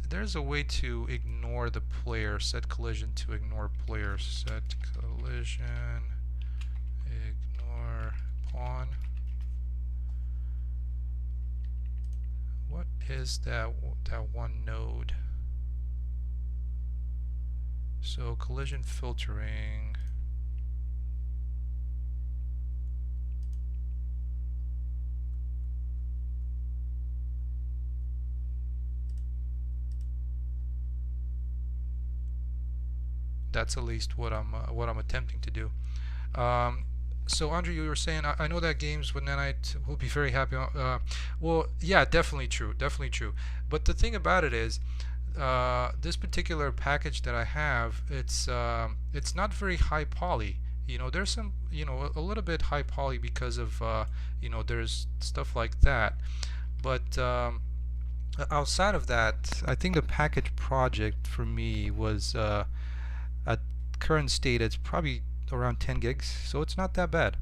there's a way to ignore the player, set collision to ignore player, set collision, ignore pawn. What is that one node? So collision filtering. That's at least what I'm attempting to do. So Andre, you were saying I know that games with Nanite will be very happy. Well, yeah, definitely true, definitely true. But the thing about it is, this particular package that I have, it's not very high poly. You know, there's some, you know, a little bit high poly because of you know, there's stuff like that. But outside of that, I think the package project for me was at current state, it's probably around 10 gigs, so it's not that bad.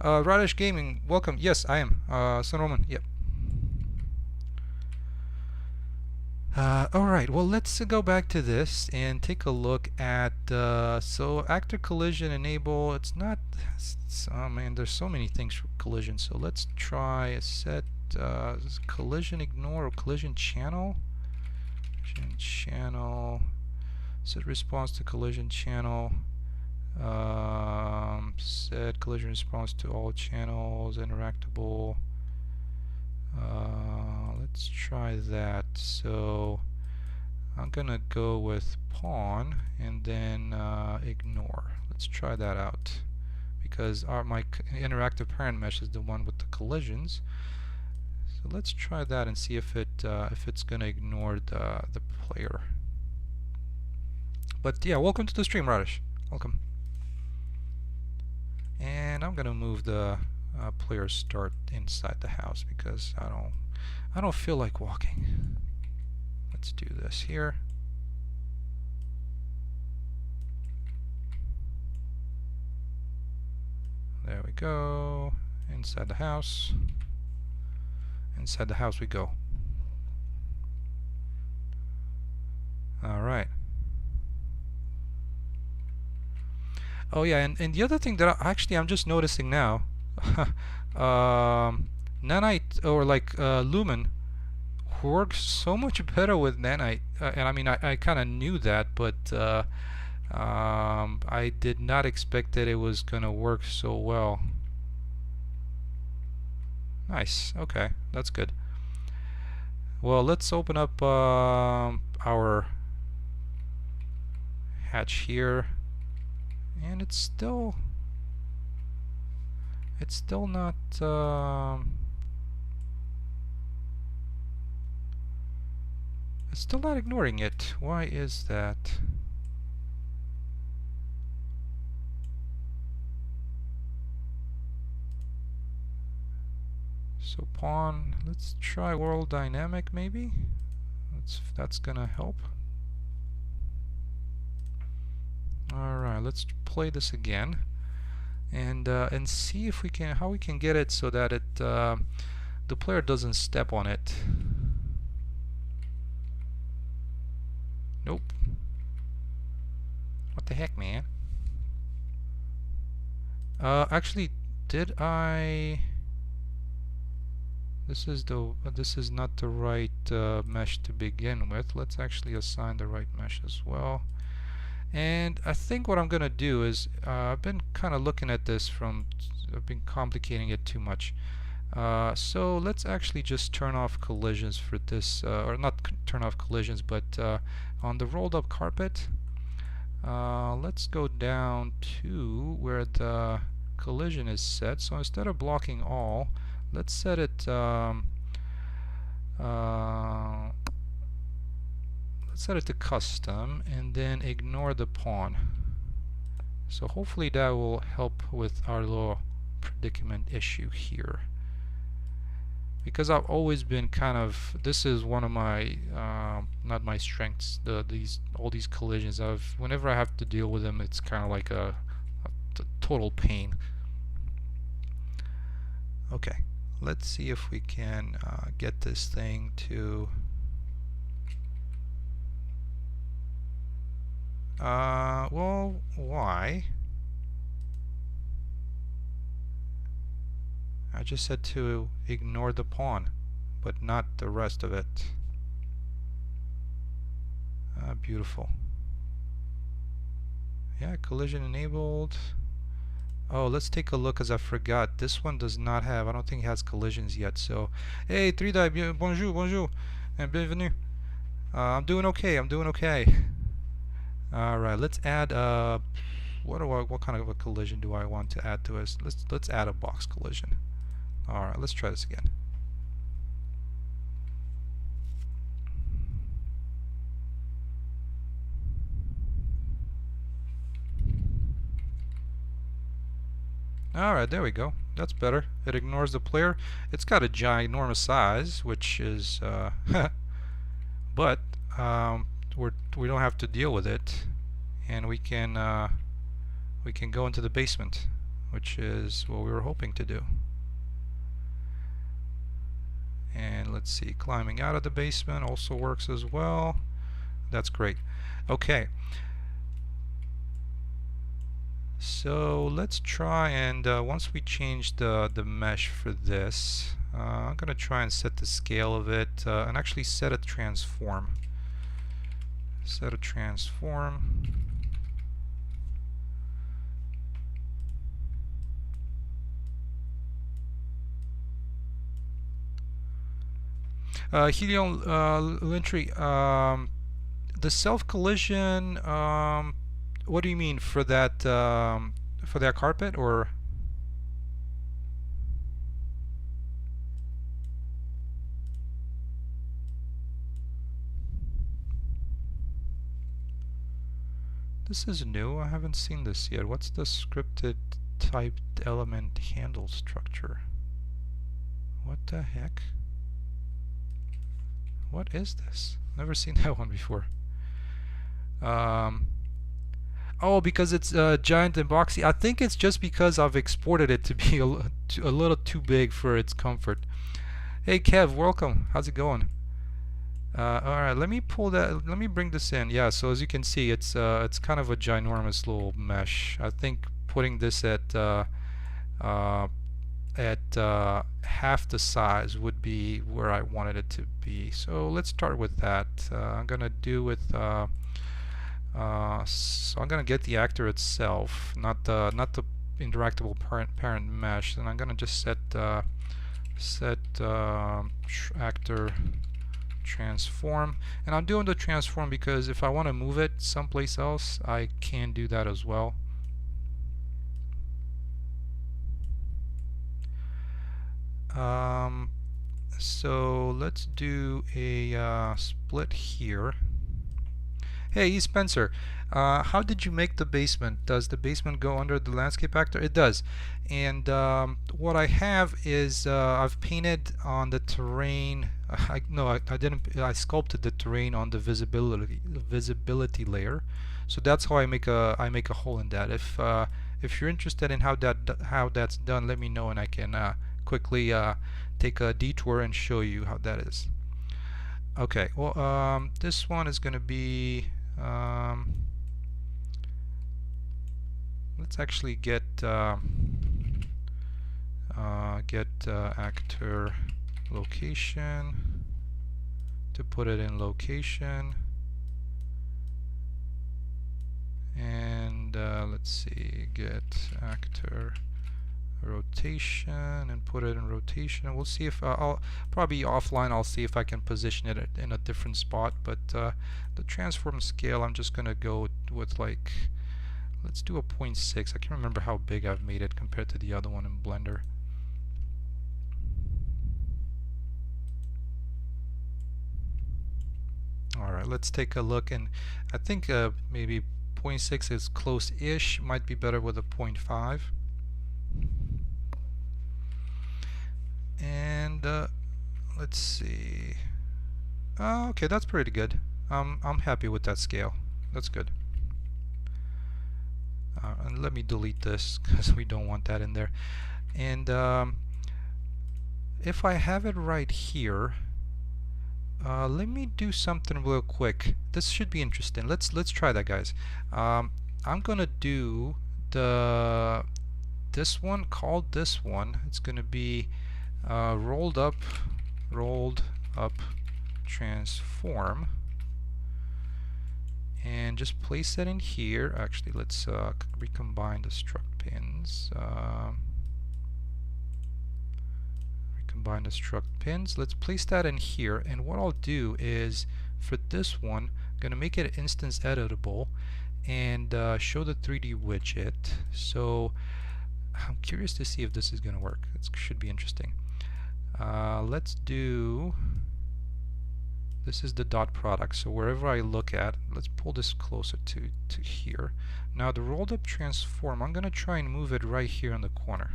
Radesh Gaming, welcome. Yes, I am. Son Roman, yep. Alright, well, let's go back to this and take a look at, so active collision enable, it's not, oh man, there's so many things for collision, so let's try set collision ignore or collision channel. Channel, set response to collision channel, set collision response to all channels, interactable. Let's try that. So I'm gonna go with pawn and then ignore. Let's try that out because my interactive parent mesh is the one with the collisions. So let's try that and see if it's gonna ignore the player. But yeah, welcome to the stream, Radish. Welcome. And I'm gonna move the player start inside the house because I don't feel like walking. Let's do this here. There we go. Inside the house. Inside the house we go. Alright. Oh yeah, and the other thing that I'm just noticing now, nanite or like lumen works so much better with nanite, and I mean I kind of knew that, but I did not expect that it was gonna work so well. Nice. Okay, that's good. Well, let's open up our hatch here, and it's still not it's still not ignoring it. Why is that? So pawn, let's try world dynamic maybe. That's gonna help. Alright, let's play this again and see if we can how we can get it so that it the player doesn't step on it. Nope. What the heck, man? Actually, did I? This is not the right mesh to begin with. Let's actually assign the right mesh as well. And I think what I'm gonna do is I've been kind of looking at this I've been complicating it too much. So let's actually just turn off collisions for this, or not turn off collisions, but on the rolled up carpet, let's go down to where the collision is set. So instead of blocking all, let's set it let's set it to custom and then ignore the pawn. So hopefully that will help with our little predicament issue here, because I've always been kind of, this is one of my not my strengths, all these collisions. Whenever I have to deal with them, it's kind of like a total pain. Okay, let's see if we can get this thing to well, why? I just said to ignore the pawn, but not the rest of it. Beautiful. Yeah, collision enabled. Oh, let's take a look, because I forgot. This one does not have, I don't think it has collisions yet. So, hey, 3-die, bonjour, bonjour, and bienvenue. I'm doing okay, I'm doing okay. Alright, let's add what kind of a collision do I want to add to us? Let's add a box collision. Alright, let's try this again. Alright, there we go. That's better. It ignores the player. It's got a ginormous size, which is but we don't have to deal with it, and we can go into the basement, which is what we were hoping to do. And let's see, climbing out of the basement also works as well. That's great. Okay, so let's try and once we change the mesh for this, I'm gonna try and set the scale of it and actually set a transform. Set a transform. Helium Lintry, the self collision. What do you mean for that carpet or? This is new. I haven't seen this yet. What's the scripted typed element handle structure? What the heck? What is this? Never seen that one before. Oh, because it's giant and boxy. I think it's just because I've exported it to be a little too big for its comfort. Hey Kev, welcome. How's it going? Alright, let me pull that. Let me bring this in. Yeah, so as you can see, it's kind of a ginormous little mesh. I think putting this at half the size would be where I wanted it to be. So let's start with that. I'm gonna do with so I'm gonna get the actor itself, not the interactable parent mesh, and I'm gonna just set actor transform, and I'm doing the transform because if I want to move it someplace else, I can do that as well. So let's do a split here. Hey, Spencer, how did you make the basement? Does the basement go under the landscape actor? It does. And what I have is I've painted on the terrain. No, I didn't. I sculpted the terrain on the visibility layer. So that's how I make a hole in that. If you're interested in how that's done, let me know and I can quickly take a detour and show you how that is. Okay. Well, this one is going to be. Let's actually get actor location to put it in location, and let's see, get actor rotation and put it in rotation. We'll see if I'll probably offline. I'll see if I can position it in a different spot. But the transform scale, I'm just gonna go with like, let's do a 0.6. I can't remember how big I've made it compared to the other one in Blender. Alright, let's take a look, and I think maybe 0.6 is close-ish. Might be better with a 0.5. And let's see. Okay, that's pretty good. I'm happy with that scale. That's good. And let me delete this because we don't want that in there. And if I have it right here, let me do something real quick. This should be interesting. Let's try that, guys. I'm gonna do this one, called this one. It's gonna be rolled up transform, and just place that in here. Actually, let's recombine the struct pins. Recombine the struct pins. Let's place that in here, and what I'll do is for this one, I'm gonna make it instance editable and show the 3D widget. So I'm curious to see if this is gonna work. It should be interesting. Let's do, this is the dot product, so wherever I look at, let's pull this closer to here. Now the rolled up transform, I'm gonna try and move it right here in the corner.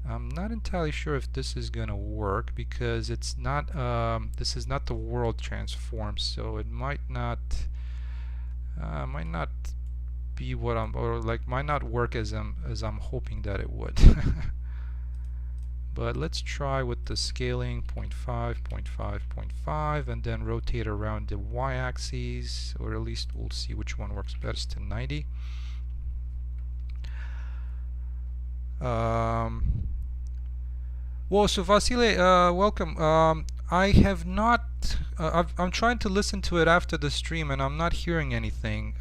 I'm not entirely sure if this is gonna work because it's not this is not the world transform, so it might not be what I'm, or like might not work as I'm hoping that it would. But let's try with the scaling 0.5, 0.5, 0.5, and then rotate around the y-axis, or at least we'll see which one works best to 90. Well, so Vasile, welcome. I have not. I'm trying to listen to it after the stream, and I'm not hearing anything.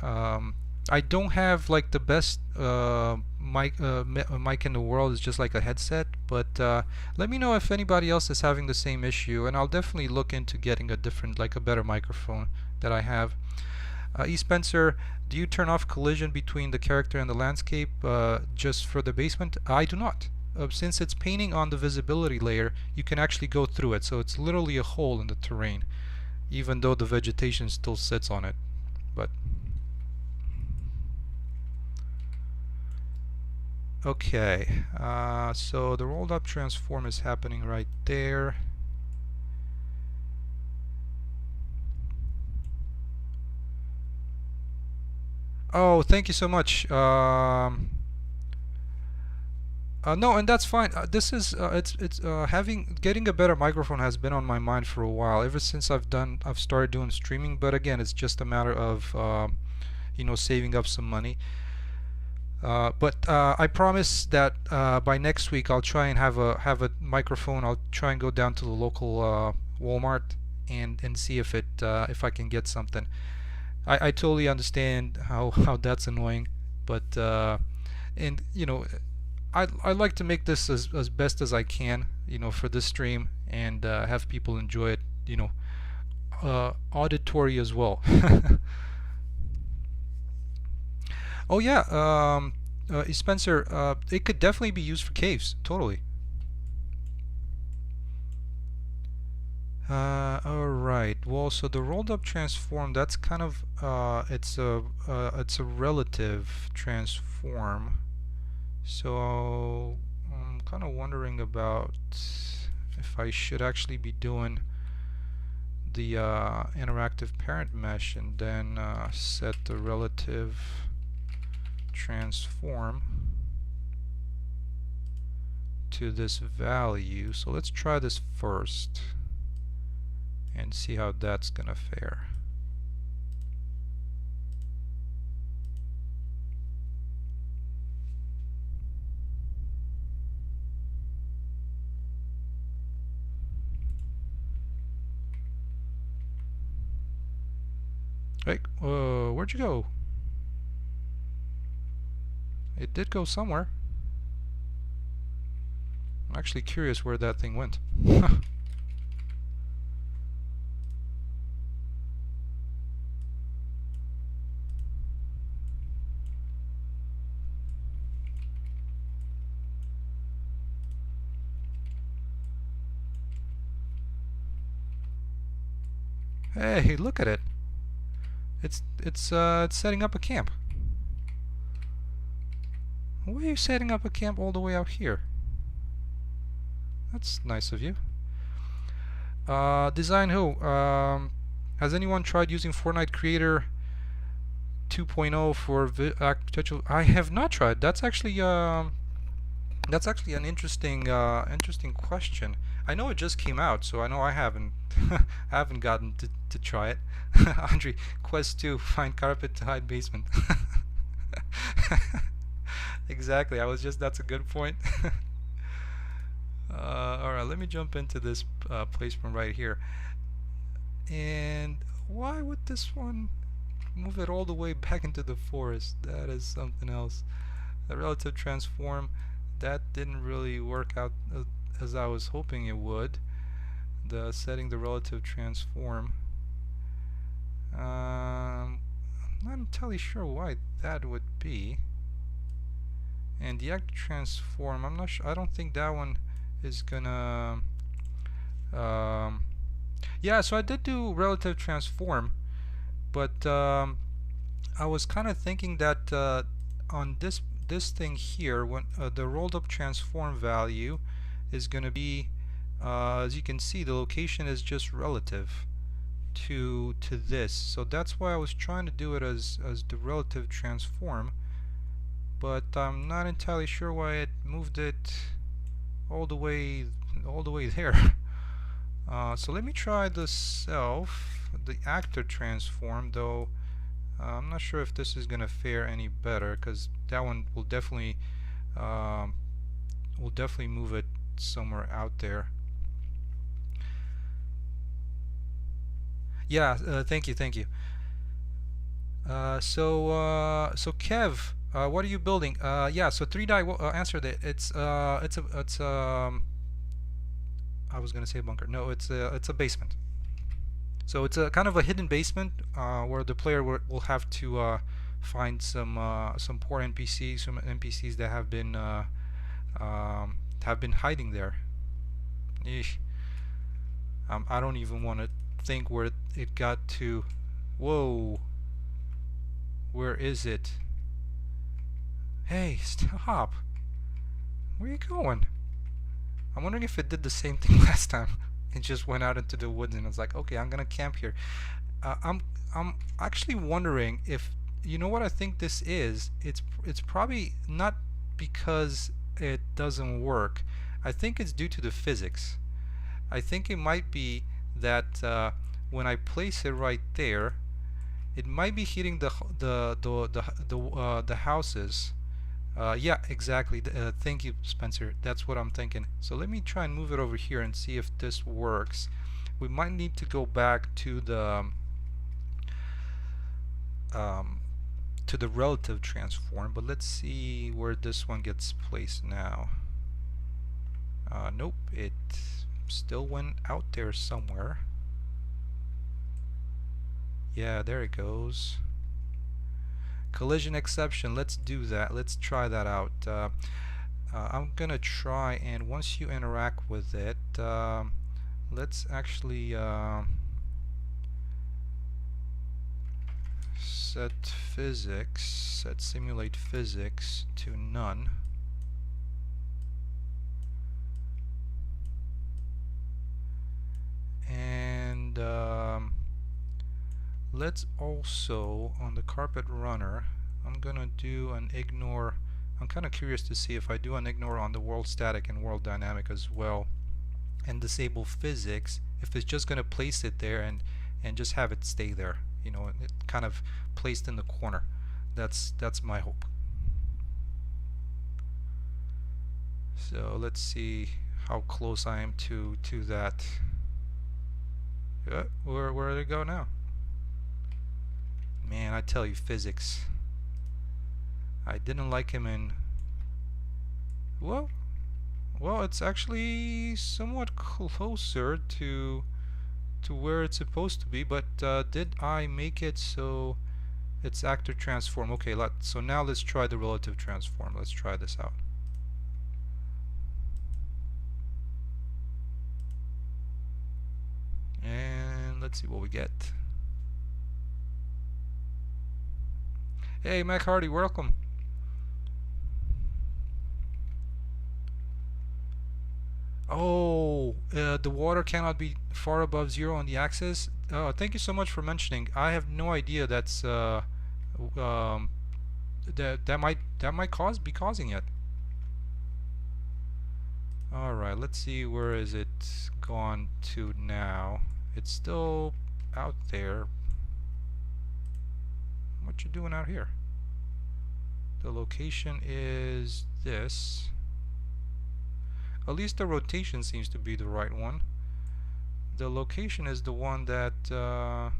I don't have like the best mic in the world. It's just like a headset. But let me know if anybody else is having the same issue, and I'll definitely look into getting a different, like a better microphone that I have. E. Spencer, do you turn off collision between the character and the landscape just for the basement? I do not. Since it's painting on the visibility layer, you can actually go through it. So it's literally a hole in the terrain, even though the vegetation still sits on it. But okay, so the rolled up transform is happening right there. Oh, thank you so much. No, and that's fine. This is it's getting a better microphone has been on my mind for a while. Ever since I've started doing streaming. But again, it's just a matter of saving up some money. But I promise that by next week I'll try and have a microphone. I'll try and go down to the local Walmart and see if I can get something. I totally understand how that's annoying, but and I like to make this as best as I can, for this stream, and have people enjoy it, auditory as well. Oh yeah, Spencer, it could definitely be used for caves, totally. Alright, well, so the rolled up transform, that's kind of it's a relative transform. So I'm kind of wondering about if I should actually be doing the interactive parent mesh and then set the relative transform to this value. So let's try this first and see how that's gonna fare. Hey, where'd you go? It did go somewhere. I'm actually curious where that thing went. Hey, look at it. It's setting up a camp. Why are you setting up a camp all the way out here? That's nice of you. Design who? Has anyone tried using Fortnite Creator 2.0 for architectural? I have not tried. That's actually an interesting question. I know it just came out, so I know I haven't haven't gotten to try it. Andre, Quest 2, find carpet to hide basement. Exactly. That's a good point. Alright, let me jump into this placement right here. And why would this one move it all the way back into the forest? That is something else. The relative transform, that didn't really work out as I was hoping it would. The setting the relative transform. I'm not entirely sure why that would be. And the active transform, I'm not sure. I don't think that one is gonna. Yeah, so I did do relative transform, but I was kind of thinking that on this thing here, when the rolled up transform value is going to be, as you can see, the location is just relative to this. So that's why I was trying to do it as the relative transform, but I'm not entirely sure why it moved it all the way there. So let me try the actor transform, though I'm not sure if this is gonna fare any better, because that one um, will definitely move it somewhere out there. Yeah, thank you, thank you. So Kev, what are you building? Yeah, so 3 die answered it. It's I was gonna say a bunker. No, it's a basement. So it's a kind of a hidden basement where the player will have to find some poor NPCs, some NPCs that have been hiding there. Eesh. I don't even want to think where it got to. Whoa, where is it? Hey, stop! Where are you going? I'm wondering if it did the same thing last time. It just went out into the woods and it's like, okay, I'm gonna camp here. Uh, I'm I'm actually wondering if you know what I think this is. It's probably not because it doesn't work. I think it's due to the physics. I think it might be that when I place it right there, it might be hitting the houses. Yeah, exactly. Thank you, Spencer. That's what I'm thinking. So let me try and move it over here and see if this works. We might need to go back um, to the relative transform, but let's see where this one gets placed now. Nope, it still went out there somewhere. Yeah, there it goes. Collision exception, let's do that. Let's try that out. I'm gonna try, and once you interact with it, let's actually set simulate physics to none. And let's also, on the carpet runner, I'm gonna do an ignore. I'm kind of curious to see if I do an ignore on the world static and world dynamic as well, and disable physics, if it's just gonna place it there and just have it stay there, you know, it kind of placed in the corner. That's my hope. So let's see how close I am to that. Where did it go now? Man, I tell you, physics. I didn't like him in. Well, it's actually somewhat closer to where it's supposed to be. But did I make it so it's actor transform? Okay, so now let's try the relative transform. Let's try this out. And let's see what we get. Hey, Mac Hardy, welcome. Oh, the water cannot be far above zero on the axis. Thank you so much for mentioning. I have no idea that's um, that might be causing it. All right, let's see, where is it gone to now? It's still out there. What you doing out here? The location is this. At least the rotation seems to be the right one. The location is the one that I'm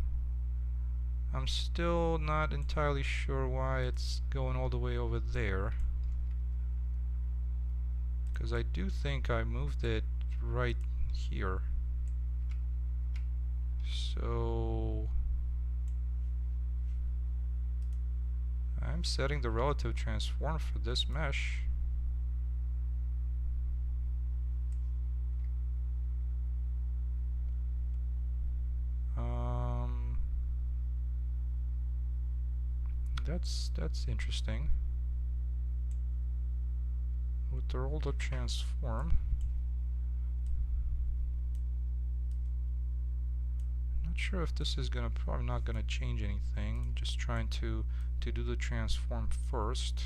still not entirely sure why it's going all the way over there, because I do think I moved it right here. So I'm setting the relative transform for this mesh. That's interesting. With the relative transform, not sure if this is probably not gonna change anything. Just trying to do the transform first.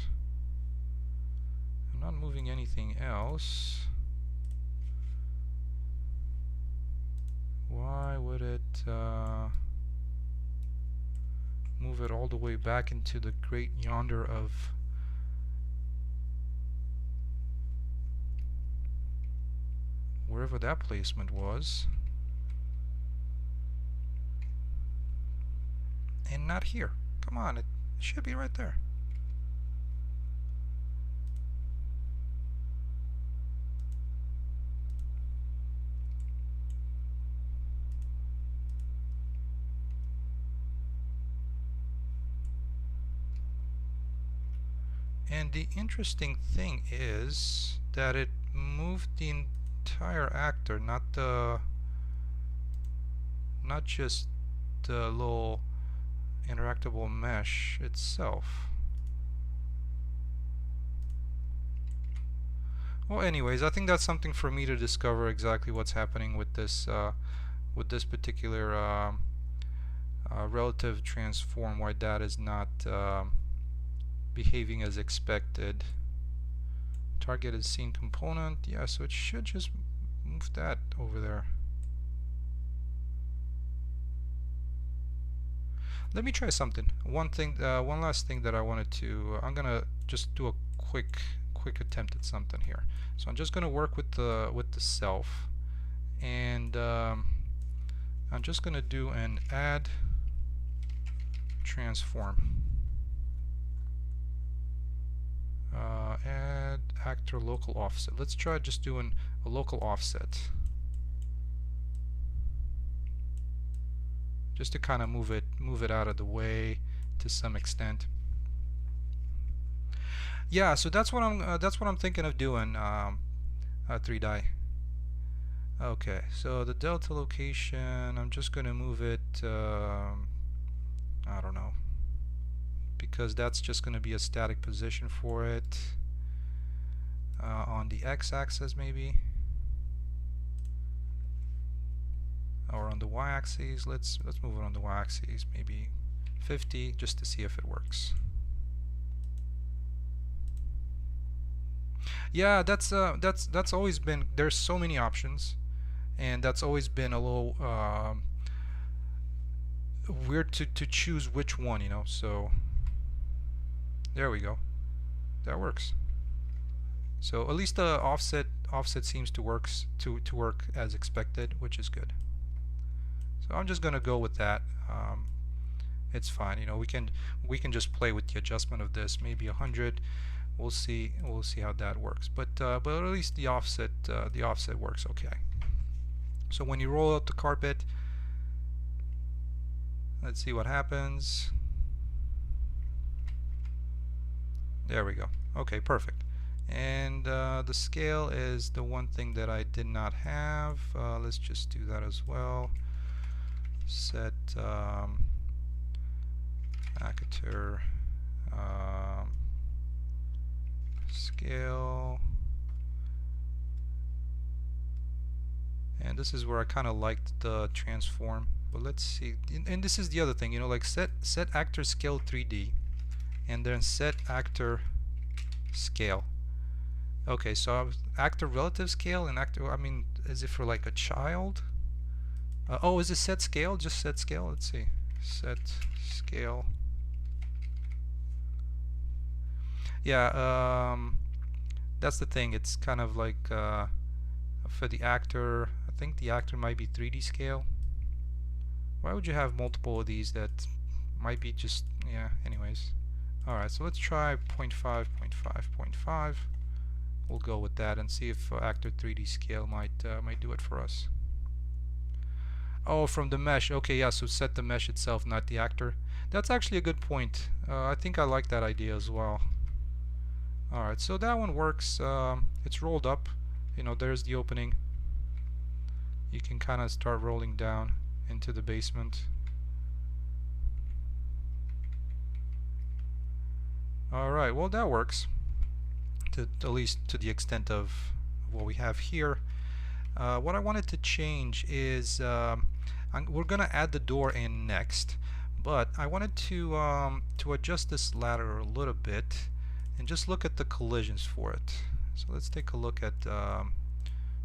I'm not moving anything else. move it all the way back into the great yonder of wherever that placement was, and not here. Come on, it should be right there. And the interesting thing is that it moved the entire actor, not just the little interactable mesh itself. Well, anyways, I think that's something for me to discover exactly what's happening with this particular relative transform, why that is not behaving as expected. Target is scene component, yeah, so it should just move that over there. Let me try something. One last thing that I wanted to. I'm gonna just do a quick attempt at something here. So I'm just gonna work with the self, and I'm just gonna do an add transform. Add actor local offset. Let's try just doing a local offset, just to kind of move it out of the way to some extent. Yeah, so that's what I'm thinking of doing. 3-die. Okay, so the delta location, I'm just gonna move it. I don't know, because that's just going to be a static position for it. On the x-axis maybe, or on the y-axis. Let's move it on the y-axis, maybe 50, just to see if it works. Yeah, that's always been, there's so many options, and that's always been a little weird to choose which one, you know. So there we go. That works. So at least the offset seems to work as expected, which is good. So I'm just gonna go with that. It's fine. You know, we can just play with the adjustment of this. Maybe 100. We'll see how that works. But at least the offset works okay. So when you roll out the carpet, let's see what happens. There we go. Okay, perfect. And the scale is the one thing that I did not have. Let's just do that as well. Set actor scale. And this is where I kind of liked the transform. But let's see. And this is the other thing, you know, like set actor scale 3D, and then set actor scale. Okay, so actor relative scale and actor, I mean, is it for like a child? Oh, is it set scale? Just set scale? Let's see. Set scale. Yeah, that's the thing. It's kind of like for the actor, I think the actor might be 3D scale. Why would you have multiple of these that might be just, yeah, anyways. Alright, so let's try 0.5, 0.5, 0.5. We'll go with that and see if actor 3D scale might do it for us. Oh, from the mesh. Okay, yeah, so set the mesh itself, not the actor. That's actually a good point. I think I like that idea as well. Alright, so that one works. It's rolled up. You know, there's the opening. You can kind of start rolling down into the basement. Alright, well that works. At least to the extent of what we have here. What I wanted to change is we're gonna add the door in next, but I wanted to adjust this ladder a little bit and just look at the collisions for it. So let's take a look at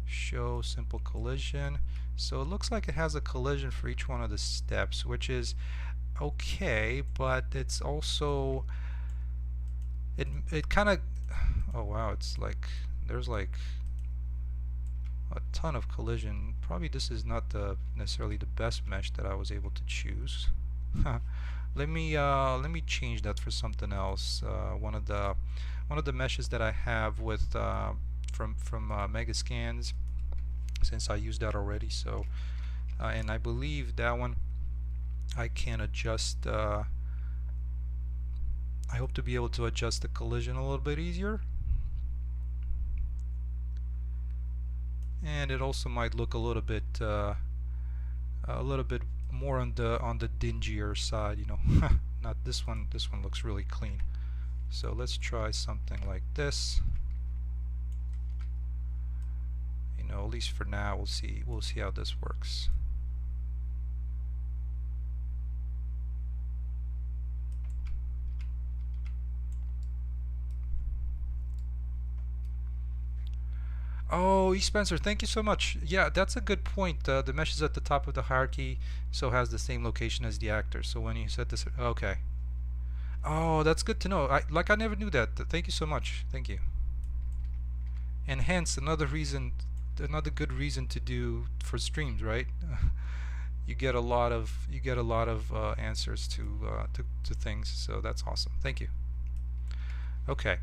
show simple collision. So it looks like it has a collision for each one of the steps, which is okay, but it's also it kind of, oh wow, it's like there's like a ton of collision. Probably this is not the necessarily the best mesh that I was able to choose. Let me change that for something else. One of the meshes that I have with from Megascans, since I used that already. So and I believe that one I can adjust. I hope to be able to adjust the collision a little bit easier, and it also might look a little bit more on the dingier side, you know. Not this one. This one looks really clean. So let's try something like this. You know, at least for now, we'll see how this works. Oh, E. Spencer, thank you so much. Yeah, that's a good point. The mesh is at the top of the hierarchy, so has the same location as the actor. So when you said this, okay. Oh, that's good to know. I never knew that. Thank you so much. Thank you. And hence another good reason to do for streams, right? You get a lot of answers to things. So that's awesome. Thank you. Okay,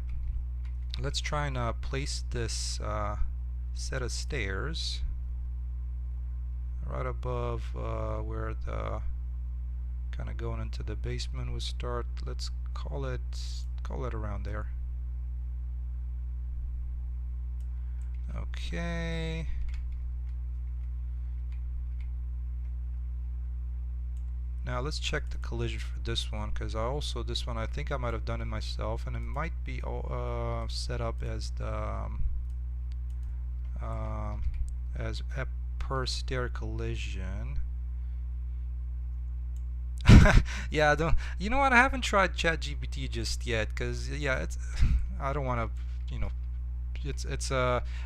let's try and place this set of stairs right above where the kind of going into the basement would start. Let's call it around there. Okay. Now let's check the collision for this one, because this one I think I might have done it myself, and it might be set up as the as a per stair collision. Yeah, I don't. You know what? I haven't tried ChatGPT just yet, because yeah, it's. I don't want to, you know. It's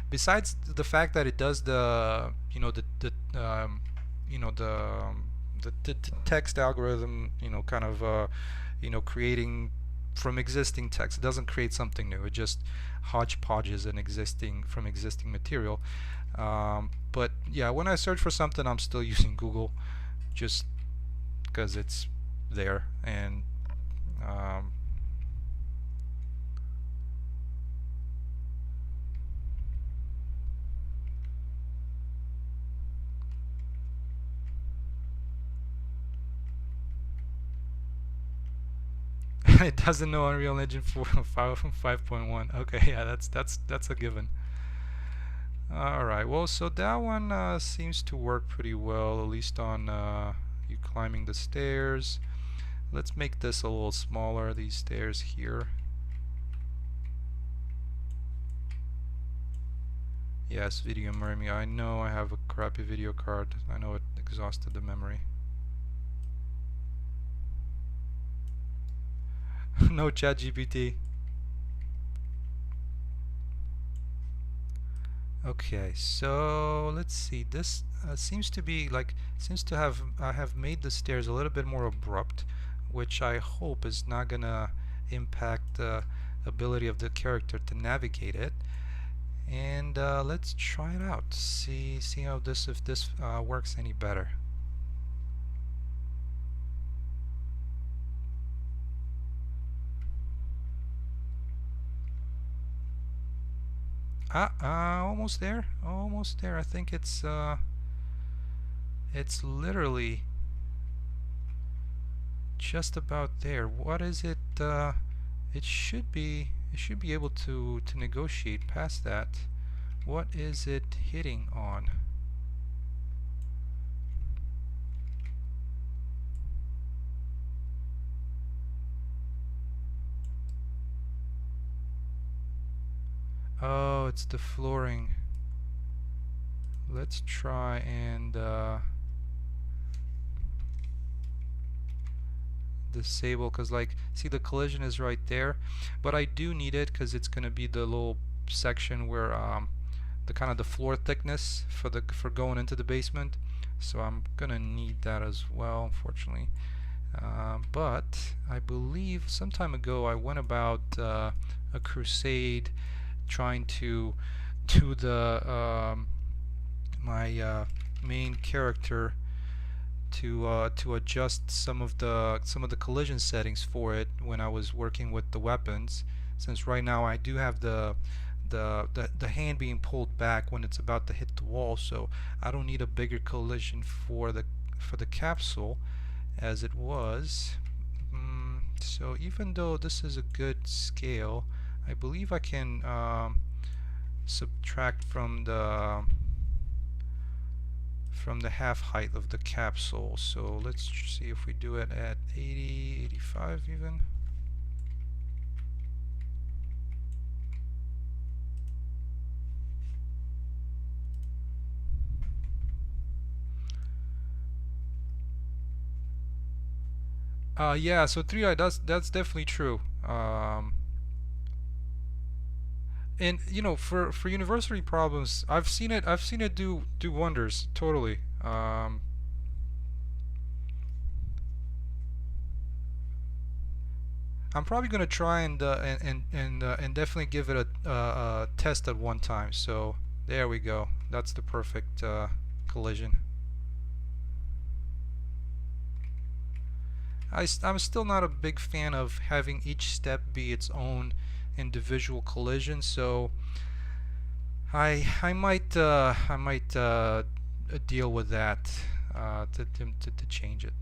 besides the fact that it does the you know the text algorithm, you know, kind of creating from existing text. It doesn't create something new. It just hodgepodges an existing material. But yeah, when I search for something, I'm still using Google, just because it's there. And it doesn't know Unreal Engine 4 5.1. Okay, yeah, that's a given. Alright, well, so that one seems to work pretty well, at least on you climbing the stairs. Let's make this a little smaller, these stairs here. Yes, video memory. I know I have a crappy video card. I know it exhausted the memory. No ChatGPT. Okay, so let's see. This seems to be like I have made the stairs a little bit more abrupt, which I hope is not gonna impact the ability of the character to navigate it. And let's try it out. See how if this works any better. Almost there. Almost there. I think it's literally just about there. What is it? It should be able to negotiate past that. What is it hitting on? Oh, it's the flooring. Let's try and disable, because like, see, the collision is right there, but I do need it because it's gonna be the little section where the kind of the floor thickness for going into the basement. So I'm gonna need that as well, unfortunately. But I believe some time ago I went about a crusade trying to do the my main character to adjust some of the collision settings for it when I was working with the weapons. Since right now I do have the hand being pulled back when it's about to hit the wall, so I don't need a bigger collision for the capsule as it was. So even though this is a good scale, I believe I can subtract from the half height of the capsule. So let's see if we do it at 80, 85 even. Yeah, so 3i, that's definitely true. And for university problems, I've seen it do wonders totally. I'm probably gonna try and definitely give it a test at one time. So there we go. That's the perfect collision. I'm still not a big fan of having each step be its own individual collision, so I might deal with that to change it.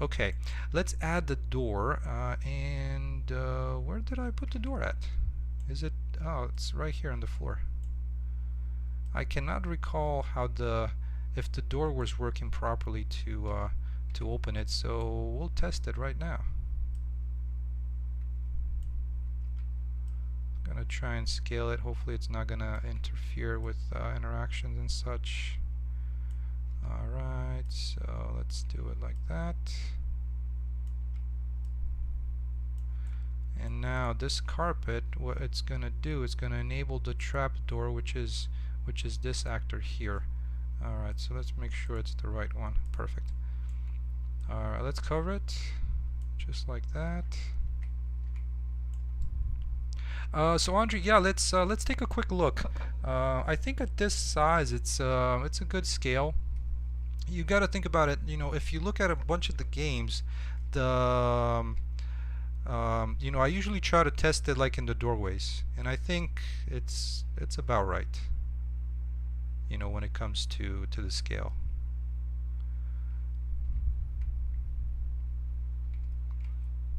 Okay, let's add the door, and where did I put the door at? Is it? Oh, it's right here on the floor. I cannot recall if the door was working properly to open it, so we'll test it right now. Gonna try and scale it. Hopefully it's not gonna interfere with interactions and such. Alright, so let's do it like that. And now this carpet, what it's gonna do is gonna enable the trapdoor, which is this actor here. Alright, so let's make sure it's the right one. Perfect. Alright, let's cover it just like that. So Andre, yeah, let's take a quick look. I think at this size, it's a good scale. You got to think about it. If you look at a bunch of the games, I usually try to test it like in the doorways, and I think it's about right. When it comes to the scale.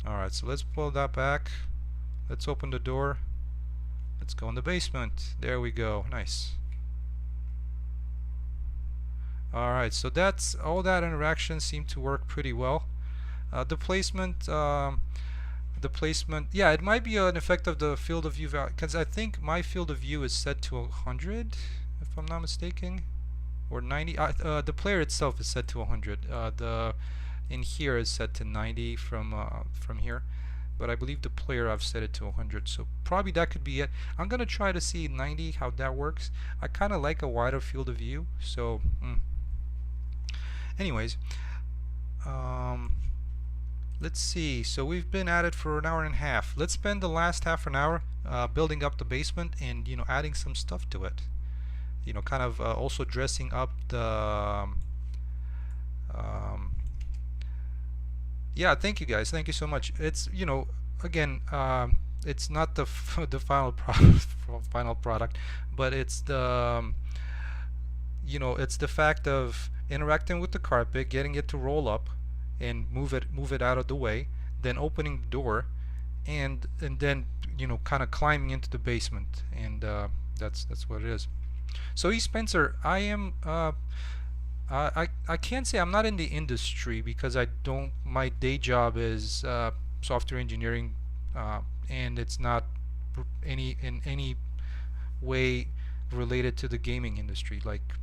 All right, so let's pull that back. Let's open the door. Let's go in the basement. There we go. Nice. Alright, so that's all that interaction seemed to work pretty well. The placement, yeah, it might be an effect of the field of view value, because I think my field of view is set to 100, if I'm not mistaken, or 90. The player itself is set to 100. The in here is set to 90 from here, but I believe the player I've set it to 100, so probably that could be it. I'm gonna try to see 90 how that works. I kind of like a wider field of view, so anyways, let's see. So we've been at it for an hour and a half. Let's spend the last half an hour building up the basement and adding some stuff to it. Kind of also dressing up the yeah, thank you guys. Thank you so much. It's again, it's not the the final product, but it's the it's the fact of interacting with the carpet, getting it to roll up, and move it out of the way, then opening the door, and then kind of climbing into the basement, and that's what it is. So E. Spencer, I am I can't say I'm not in the industry because I don't. My day job is software engineering, and it's not in any way related to the gaming industry. Like,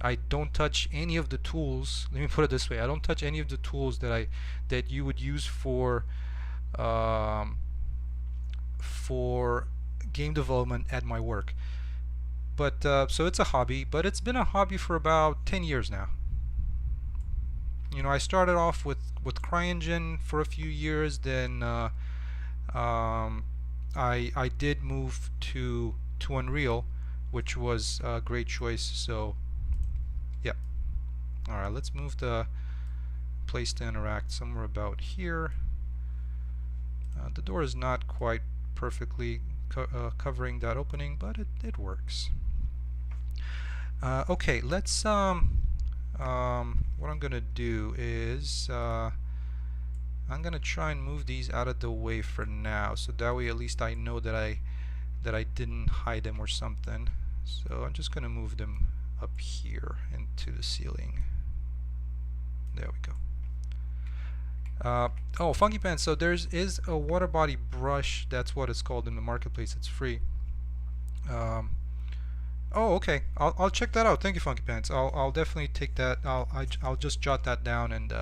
I don't touch any of the tools. Let me put it this way: I don't touch any of the tools that you would use um, for game development at my work. But so it's a hobby, but it's been a hobby for about 10 years now. you know, I started off with CryEngine for a few years, then I did move to Unreal, which was a great choice. So yeah. All right, let's move the place to interact somewhere about here. The door is not quite perfectly covering that opening, but it works. Okay, let's what I'm gonna do is I'm gonna try and move these out of the way for now, so that way at least I know that I didn't hide them or something. So I'm just gonna move them up here into the ceiling. There we go. Oh, Funky Pants. So is a water body brush. That's what it's called in the marketplace. It's free. Oh, okay. I'll check that out. Thank you, Funky Pants. I'll definitely take that. I'll just jot that down and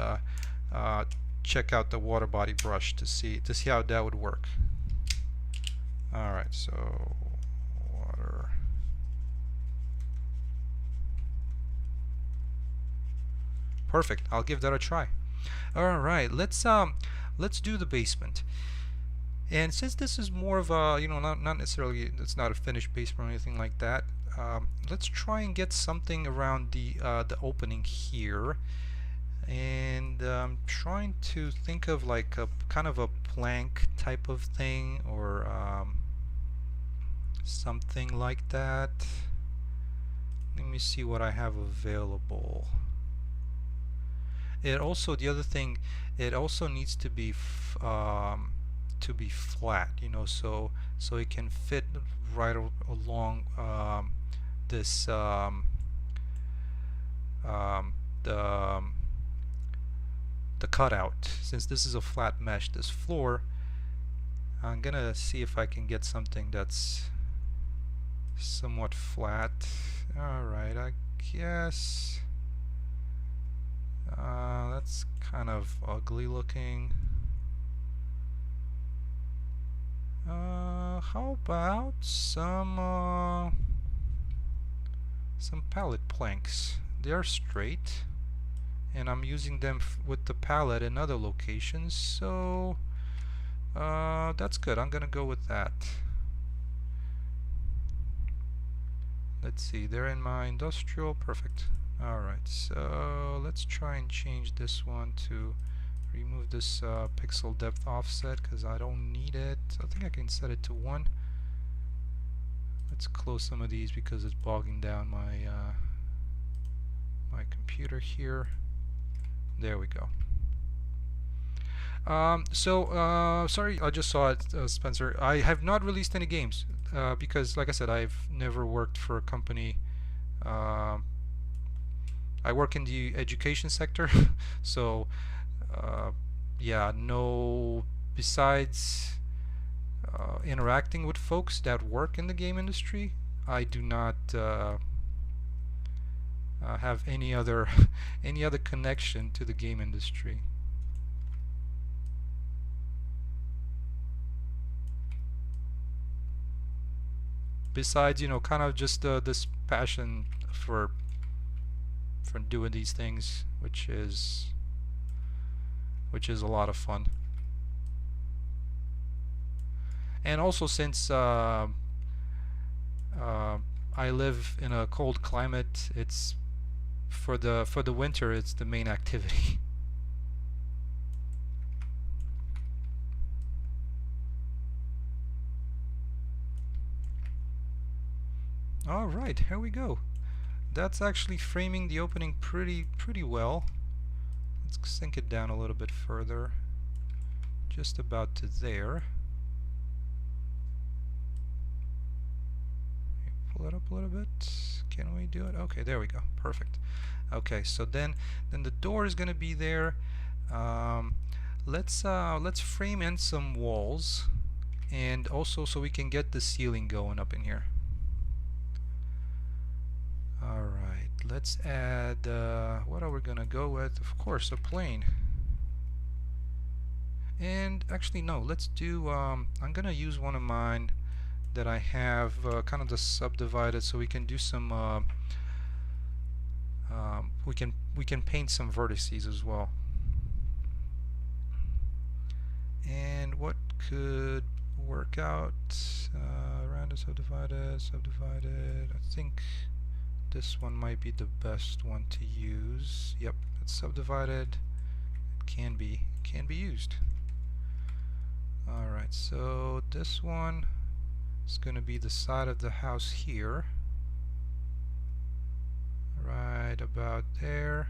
check out the water body brush to see how that would work. All right. So water. Perfect. I'll give that a try. All right. Let's do the basement. And since this is more of a, you know, not necessarily, it's not a finished basement or anything like that, let's try and get something around the opening here. And I'm trying to think of like a kind of a plank type of thing, or something like that. Let me see what I have available. It also, the other thing, it also needs to be flat, you know, so it can fit right along this the cutout. Since this is a flat mesh, this floor, I'm gonna see if I can get something that's somewhat flat. Alright, I guess that's kind of ugly looking. How about some pallet planks? They are straight, and I'm using them with the pallet in other locations, so that's good. I'm gonna go with that. Let's see, they're in my industrial. Perfect. Alright, so let's try and change this one to remove this pixel depth offset because I don't need it. I think I can set it to 1. Let's close some of these because it's bogging down my my computer here. There we go. Sorry, I just saw it, Spencer. I have not released any games because, like I said, I've never worked for a company. I work in the education sector, so yeah, no. Besides interacting with folks that work in the game industry, I do not have any other connection to the game industry. Besides, you know, kind of just this passion for doing these things, which is a lot of fun. And also, since I live in a cold climate, it's for the winter, it's the main activity. All right, here we go. That's actually framing the opening pretty well. Let's sink it down a little bit further, just about to there. Pull it up a little bit. Can we do it? Okay, there we go. Perfect. Okay, so then the door is going to be there. Let's frame in some walls, and also so we can get the ceiling going up in here. Alright, let's add, what are we gonna go with? Of course, a plane. And actually, no, let's do, I'm gonna use one of mine that I have kind of the subdivided, so we can do some we can paint some vertices as well. And what could work out? Random subdivided. I think this one might be the best one to use. Yep, it's subdivided. It can be used. Alright, so this one is going to be the side of the house here, right about there,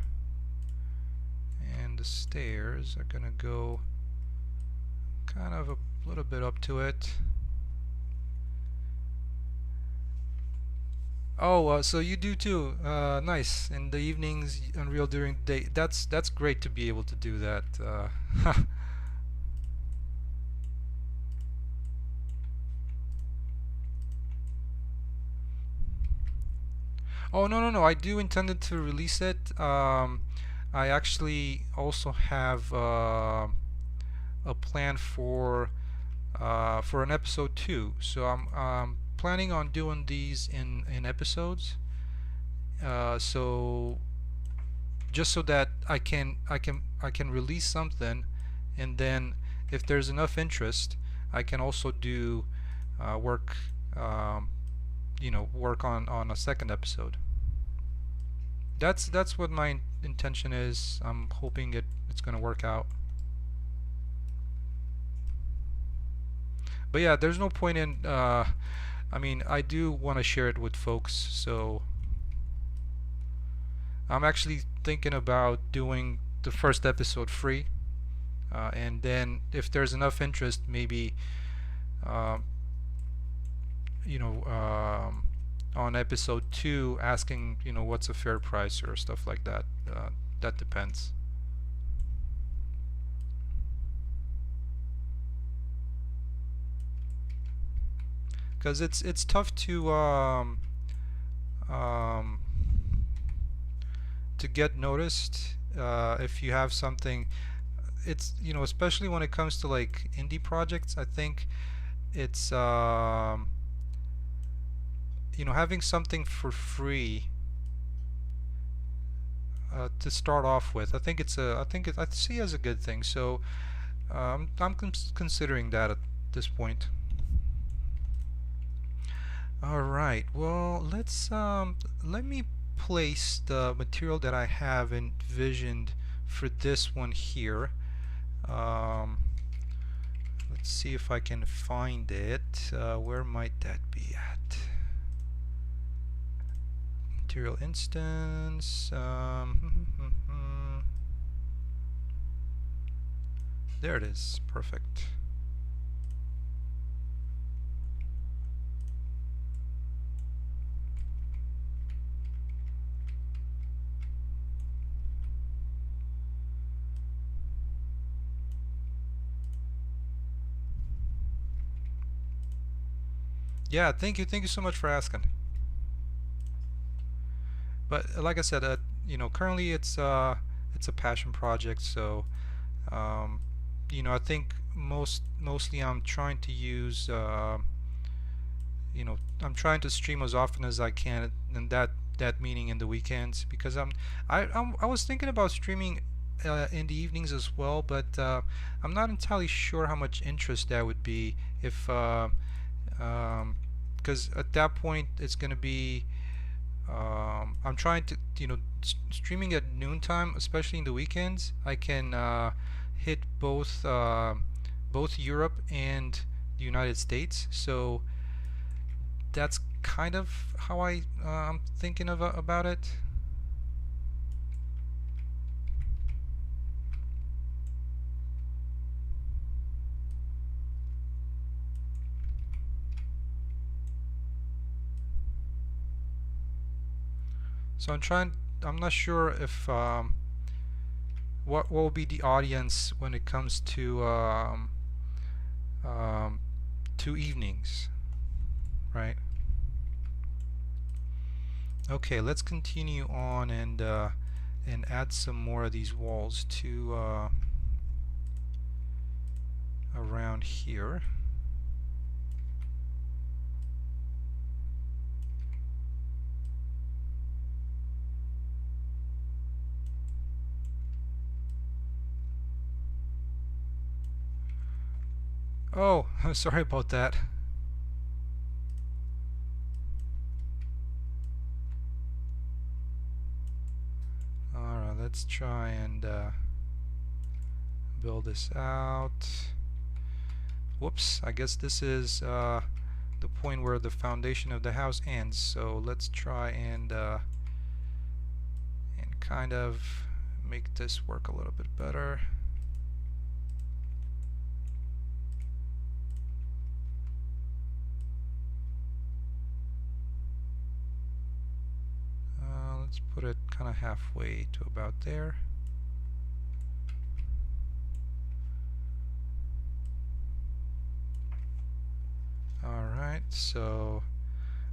and the stairs are going to go kind of a little bit up to it. Oh, so you do too. Nice. In the evenings, Unreal during the day. That's great to be able to do that. Oh, no, no, no. I do intended to release it. I actually also have a plan for an episode 2. So I'm planning on doing these in episodes. So just so that I can release something, and then if there's enough interest, I can also do work work on a second episode. That's what my intention is. I'm hoping it's gonna work out. But yeah, there's no point in I mean, I do want to share it with folks, so I'm actually thinking about doing the first episode free, and then if there's enough interest, maybe um, you know on episode 2 asking what's a fair price or stuff like that. That depends. Because it's tough um, to get noticed if you have something. It's especially when it comes to like indie projects. I think it's having something for free to start off with. I see as a good thing. So I'm considering that at this point. All right. Well, let me place the material that I have envisioned for this one here. Um, let's see if I can find it. Where might that be at? Material instance. There it is. Perfect. Yeah, thank you so much for asking. But like I said, currently it's a passion project, so um, I think mostly I'm trying to use I'm trying to stream as often as I can, and that meaning in the weekends, because I was thinking about streaming in the evenings as well, but I'm not entirely sure how much interest that would be if because at that point it's going to be I'm trying to streaming at noontime, especially in the weekends. I can hit both Europe and the United States, so that's kind of how I'm thinking about it. So I'm not sure if what will be the audience when it comes um, to evenings, right? Okay, let's continue on and add some more of these walls to around here. Oh, sorry about that. Alright, let's try and build this out. Whoops, I guess this is the point where the foundation of the house ends. So let's try and kind of make this work a little bit better. Let's put it kind of halfway to about there. Alright, so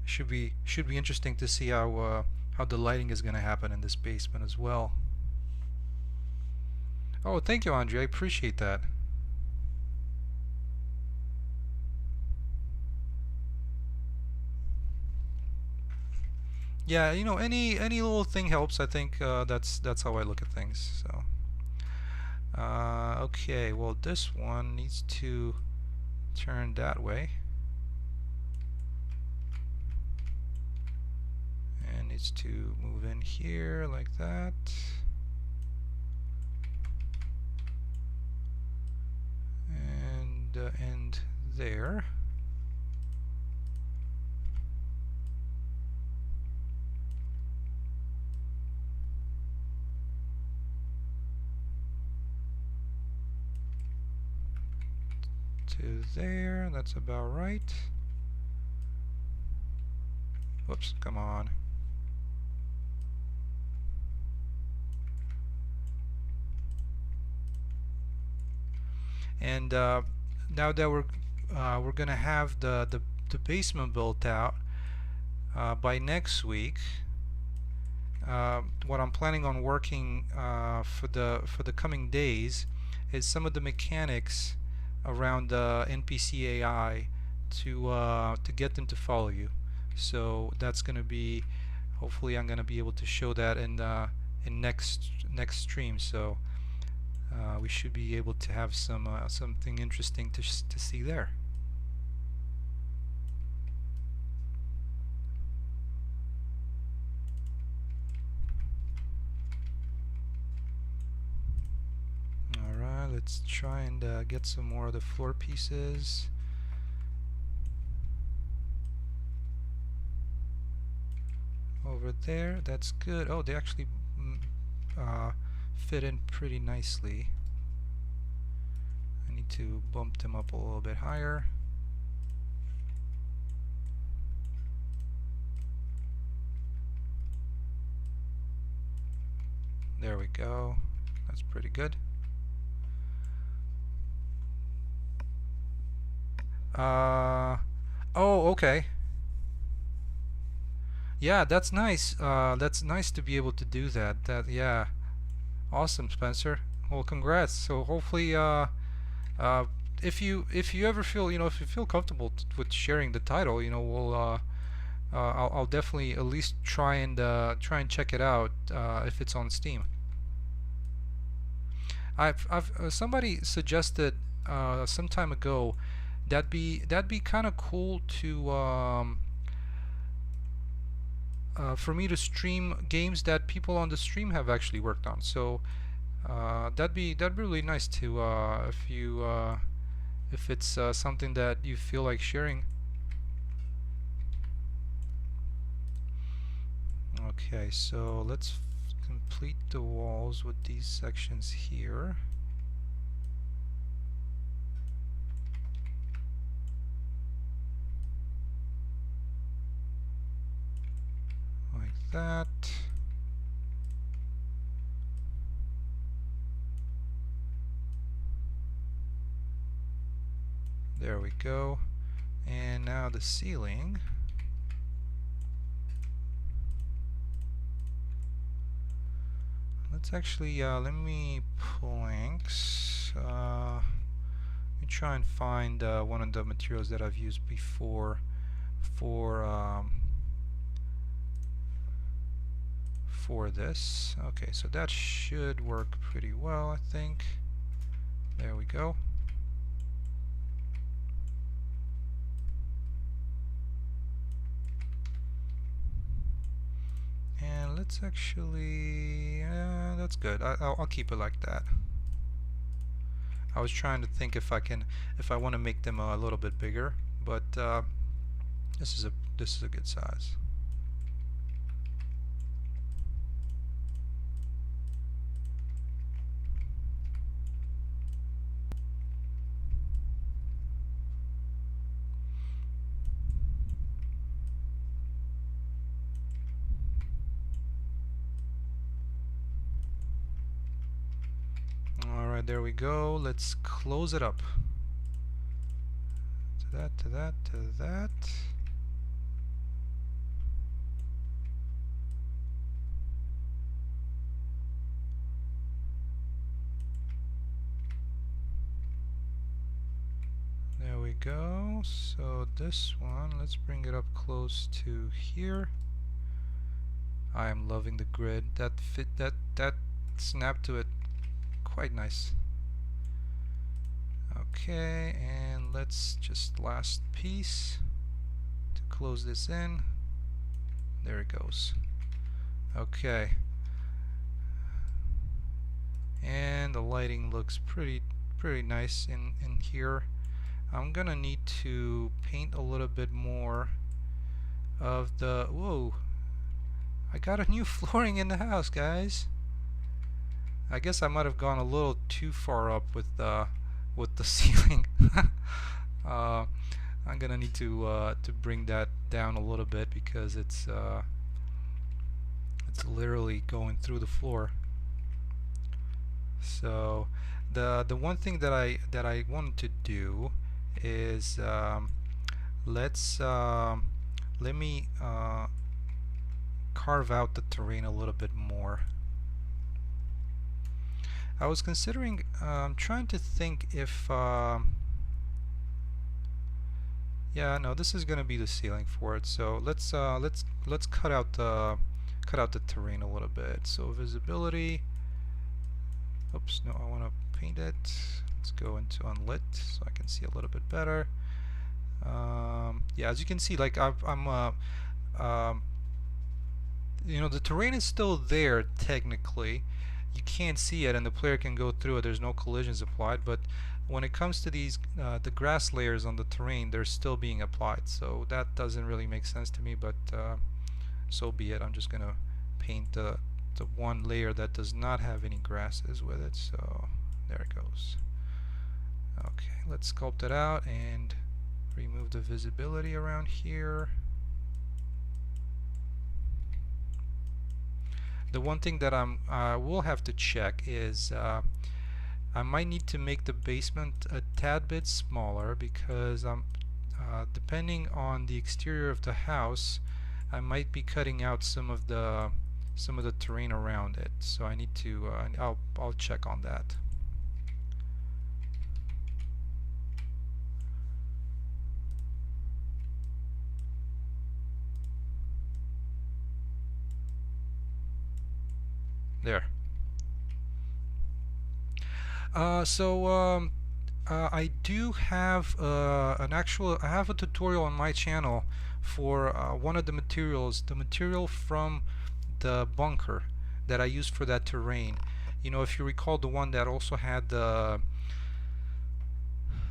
should be interesting to see how the lighting is going to happen in this basement as well. Oh, thank you, Andre. I appreciate that. Yeah, you know, any little thing helps. I think that's how I look at things. So, okay. Well, this one needs to turn that way, and needs to move in here like that. And end there. To there. That's about right. Whoops, come on. And now that we're gonna have the basement built out by next week. What I'm planning on working for the coming days is some of the mechanics around the NPC AI to get them to follow you. So that's gonna be, hopefully I'm gonna be able to show that in next stream. So we should be able to have something interesting to see there. Alright, let's try and get some more of the floor pieces. Over there, that's good. Oh, they actually fit in pretty nicely. I need to bump them up a little bit higher. There we go. That's pretty good. Oh, okay. Yeah, that's nice. That's nice to be able to do that. Yeah, awesome, Spencer. Well, congrats. So hopefully, uh, if you ever feel, if you feel comfortable with sharing the title, we'll I'll definitely at least try and check it out if it's on Steam. I've somebody suggested some time ago that'd be kind of cool to for me to stream games that people on the stream have actually worked on. So that'd be really nice to if it's something that you feel like sharing. Okay, so let's complete the walls with these sections here. Like that. There we go. And now the ceiling. Let's actually, let me planks. Let me try and find one of the materials that I've used before for this. Okay, so that should work pretty well, I think. There we go. That's actually that's good. I'll keep it like that. I was trying to think if I want to make them a little bit bigger, but this is a good size. Alright, there we go. Let's close it up. To that, to that, to that. There we go. So this one, let's bring it up close to here. I am loving the grid. That snap to it quite nice. Okay, and let's just last piece to close this in. There it goes. Okay. And the lighting looks pretty nice in here. I'm gonna need to paint a little bit more of the whoa. I got a new flooring in the house, guys. I guess I might have gone a little too far up with the ceiling. I'm gonna need to bring that down a little bit because it's literally going through the floor. So the one thing that I wanted to do is let me carve out the terrain a little bit more. I was considering trying to think if yeah, no, this is gonna be the ceiling for it. So let's cut out the terrain a little bit. So visibility. Oops, no, I want to paint it. Let's go into unlit so I can see a little bit better. Yeah, as you can see, like you know, the terrain is still there technically. You can't see it, and the player can go through it. There's no collisions applied, but when it comes to these the grass layers on the terrain, they're still being applied. So that doesn't really make sense to me, but so be it. I'm just gonna paint the one layer that does not have any grasses with it. So there it goes. Okay, let's sculpt it out and remove the visibility around here. The one thing that I will have to check is I might need to make the basement a tad bit smaller because depending on the exterior of the house, I might be cutting out some of the terrain around it. So I need to I'll check on that. There. I do have I have a tutorial on my channel for one of the materials, the material from the bunker that I used for that terrain. You know, if you recall, the one that also had the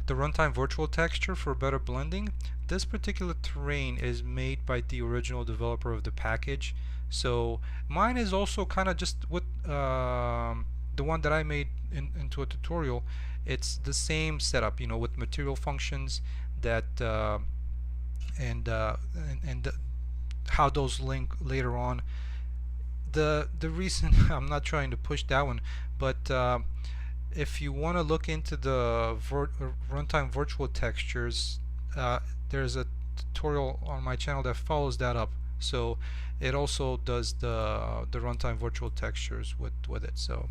runtime virtual texture for better blending. This particular terrain is made by the original developer of the package. So mine is also kind of just with the one that I made into a tutorial. It's the same setup, you know, with material functions that and how those link later on. The reason I'm not trying to push that one, but if you want to look into the runtime virtual textures, there's a tutorial on my channel that follows that up. So it also does the runtime virtual textures with it. So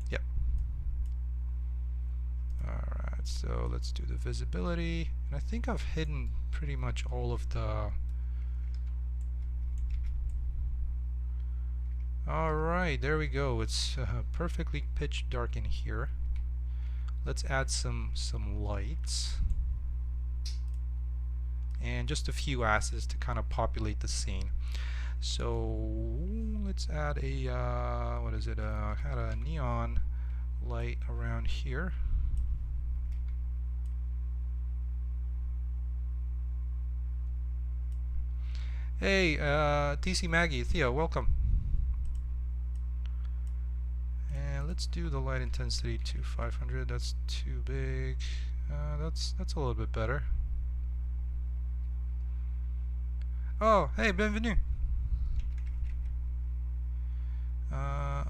yep. Alright, so let's do the visibility, and I think I've hidden pretty much all of the. Alright, there we go. It's perfectly pitch dark in here. Let's add some lights. and just a few assets to kind of populate the scene. So let's add a what is it? Had a neon light around here. Hey, TC Maggie, Theo, welcome. And let's do the light intensity to 500. That's too big. That's a little bit better. Oh, hey, bienvenue.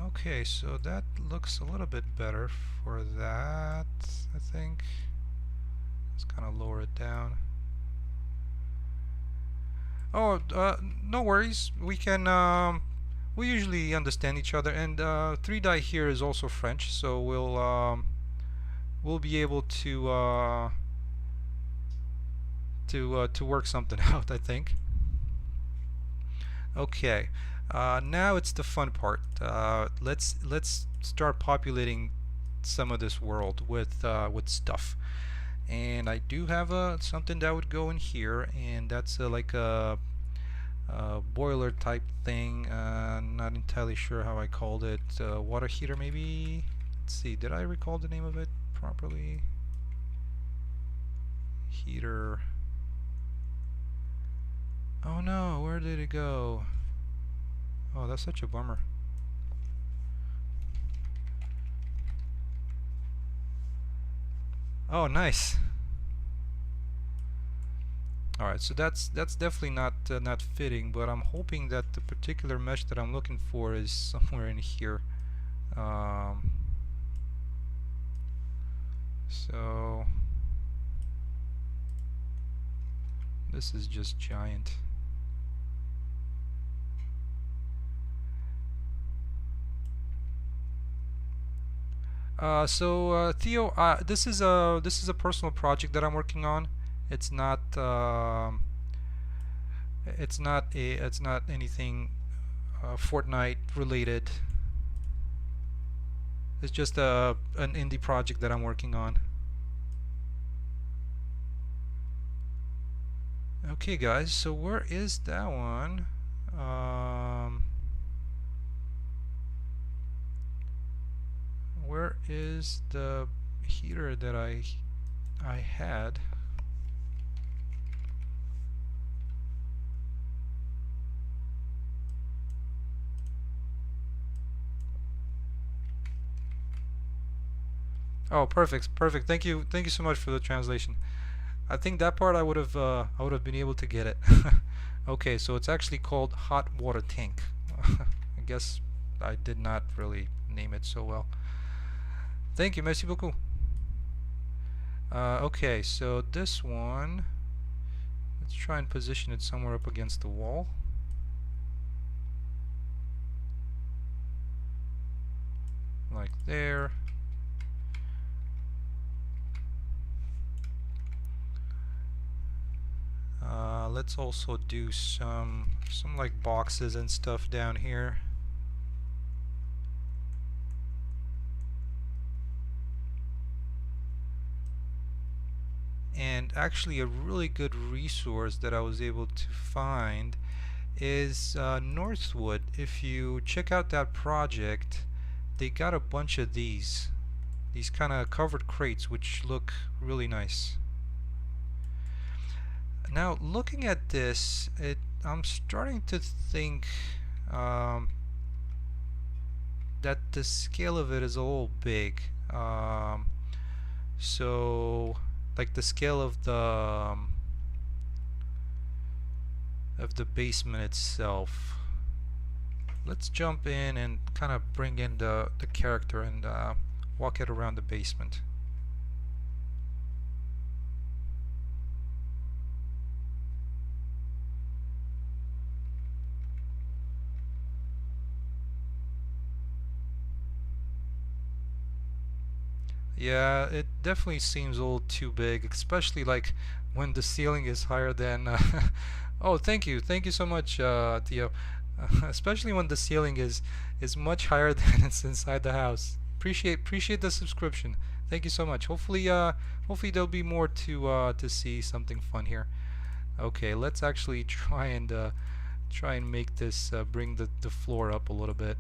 Okay, so that looks a little bit better for that, I think. Let's kind of lower it down. Oh, no worries. We can, we usually understand each other, and 3Die here is also French, so we'll be able to work something out, I think. Okay, now it's the fun part. Let's start populating some of this world with stuff. And I do have something that would go in here, and that's like a boiler type thing. Not entirely sure how I called it. Water heater maybe? Let's see, did I recall the name of it properly? Heater. Oh no, where did it go? Oh, that's such a bummer. Oh, nice. Alright, so that's definitely not fitting, but I'm hoping that the particular mesh that I'm looking for is somewhere in here. So this is just giant. Theo, this is a personal project that I'm working on. It's not it's not anything Fortnite related. It's just an indie project that I'm working on. Okay, guys. So where is that one? Where is the heater that I had? Oh, perfect. Thank you so much for the translation. I think that part I would have been able to get it. Okay, so it's actually called hot water tank. I guess I did not really name it so well. Thank you, merci beaucoup. Okay, so this one, let's try and position it somewhere up against the wall. Like there. Let's also do some like boxes and stuff down here. And actually a really good resource that I was able to find is Northwood. If you check out that project, they got a bunch of these kind of covered crates which look really nice. Now looking at this, I'm starting to think that the scale of it is a little big. So like the scale of the basement itself. Let's jump in and kind of bring in the character and walk it around the basement. Yeah, it definitely seems a little too big, especially like when the ceiling is higher than. Oh, thank you so much, Theo. Especially when the ceiling is much higher than it's inside the house. Appreciate the subscription. Thank you so much. Hopefully there'll be more to see something fun here. Okay, let's actually try and make this bring the floor up a little bit.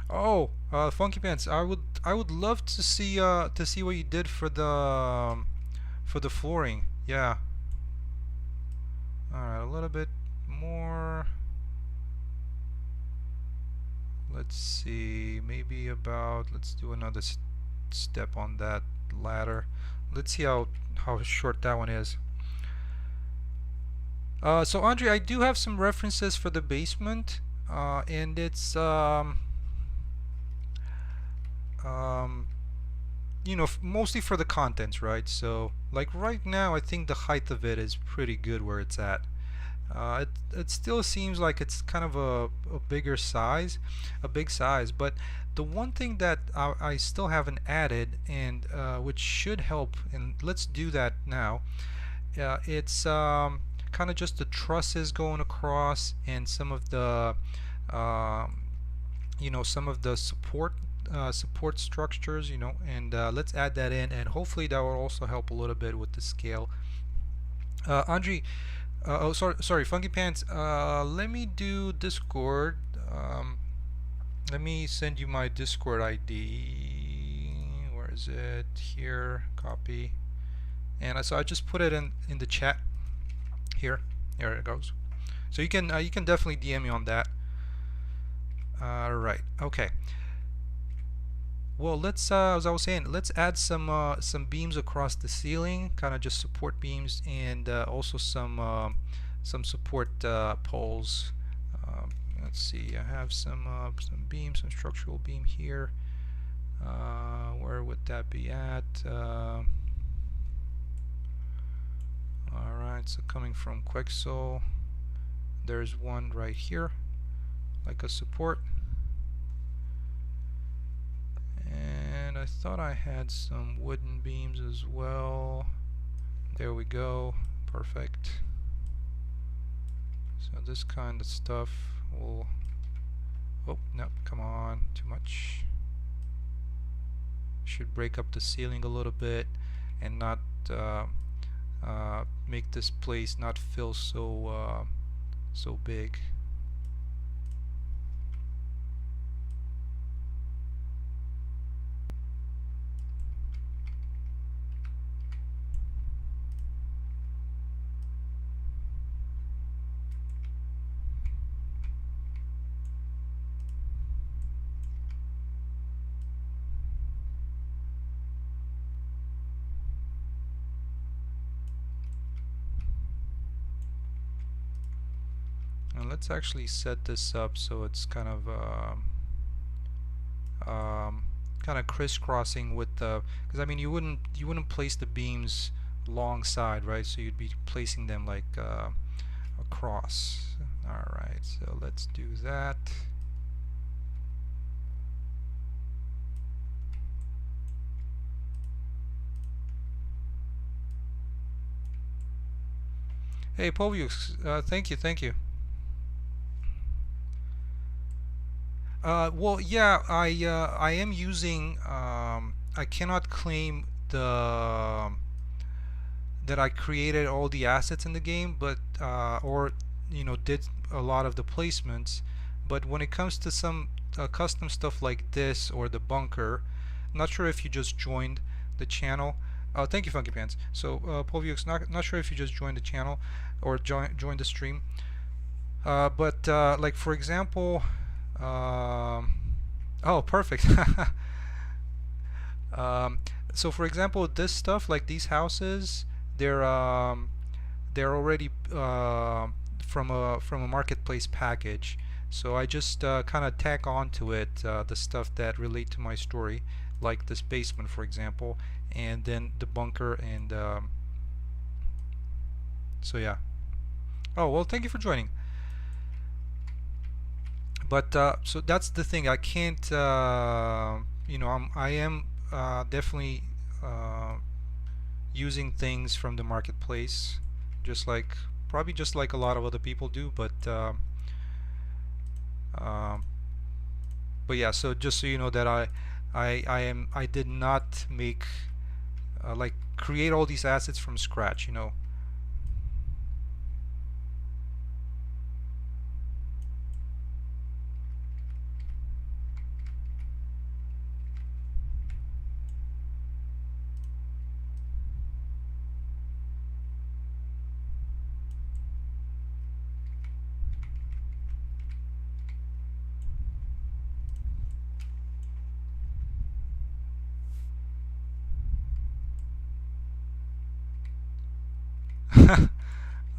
Oh, Funky Pants, I would love to see what you did for the flooring. Yeah. All right, a little bit more. Let's see, maybe about, let's do another step on that ladder. Let's see how short that one is. So Andre, I do have some references for the basement, and it's um, you know, mostly for the contents, right? So like right now, I think the height of it is pretty good where it's at. It still seems like it's kind of a bigger size, a big size, but the one thing that I still haven't added, and which should help, and let's do that now. It's kind of just the trusses going across and some of the um, you know, some of the support structures, you know, and let's add that in, and hopefully that will also help a little bit with the scale. Andre, oh, sorry, Funky Pants. Let me do Discord. Let me send you my Discord ID. Where is it? Here, copy. And so I just put it in the chat here. There it goes. So you can definitely DM me on that. Right. Okay. Well, let's as I was saying, let's add some beams across the ceiling, kind of just support beams, and also some support poles. Let's see, I have some beams, some structural beam here. Where would that be at? Alright, so coming from Quexel, there's one right here, like a support. And I thought I had some wooden beams as well. There we go, perfect. So this kind of stuff will, oh no, come on, too much. Should break up the ceiling a little bit and not make this place not feel so big. And let's actually set this up so it's kind of crisscrossing with the, because I mean you wouldn't place the beams alongside, right? So you'd be placing them like across. Alright, so let's do that. Hey Povius, thank you. Well, yeah, I am using. I cannot claim that I created all the assets in the game, but or you know did a lot of the placements. But when it comes to some custom stuff like this or the bunker, I'm not sure if you just joined the channel. Thank you, Funky Pants. So, Poviux, not sure if you just joined the channel or joined the stream. But like for example. Oh, perfect. um, so for example, this stuff like these houses, they're already from a marketplace package. So I just kind of tack onto it the stuff that relate to my story, like this basement, for example, and then the bunker, and so yeah. Oh well, thank you for joining. But so that's the thing. I can't. You know, I am definitely using things from the marketplace, just like probably just like a lot of other people do, um, but yeah. So just so you know that I did not make like create all these assets from scratch.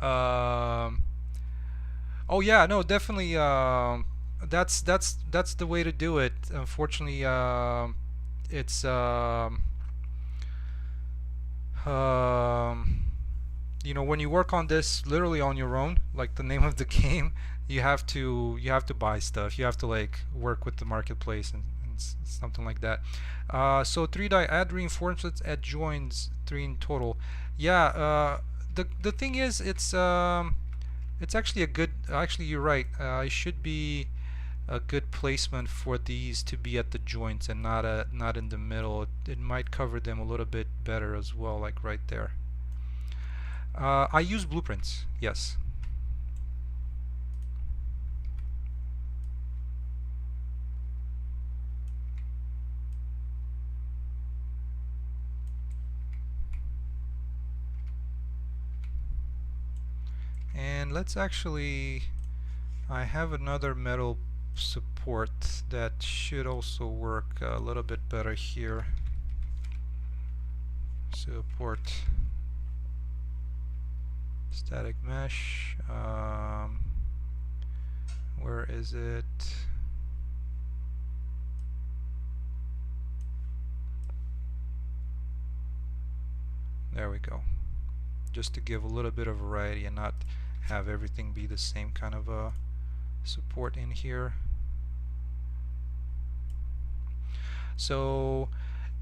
um, oh yeah, no, definitely. That's the way to do it. Unfortunately, it's um, when you work on this literally on your own, like the name of the game, you have to buy stuff. You have to like work with the marketplace and something like that. So 3 die add reinforcements add joins 3 in total. Yeah. The thing is, it's actually a good. Actually, you're right. It should be a good placement for these to be at the joints and not in the middle. It might cover them a little bit better as well, like right there. I use blueprints, yes. And let's actually, I have another metal support that should also work a little bit better here. Support static mesh. Where is it? There we go. Just to give a little bit of variety and not have everything be the same kind of support in here. So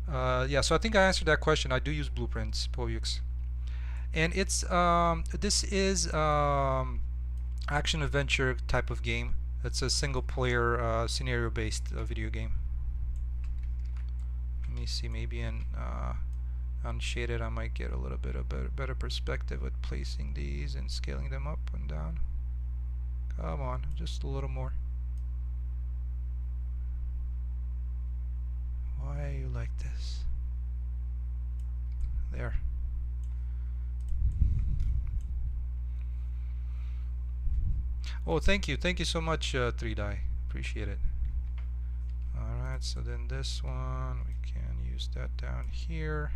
yeah, so I think I answered that question. I do use blueprints, Poyux, and this is action adventure type of game. It's a single player scenario based video game. Let me see, maybe in unshaded I might get a little bit of better perspective with placing these and scaling them up and down. Come on, just a little more. Why are you like this? There. Oh, thank you so much, 3die. Appreciate it. Alright, so then this one, we can use that down here.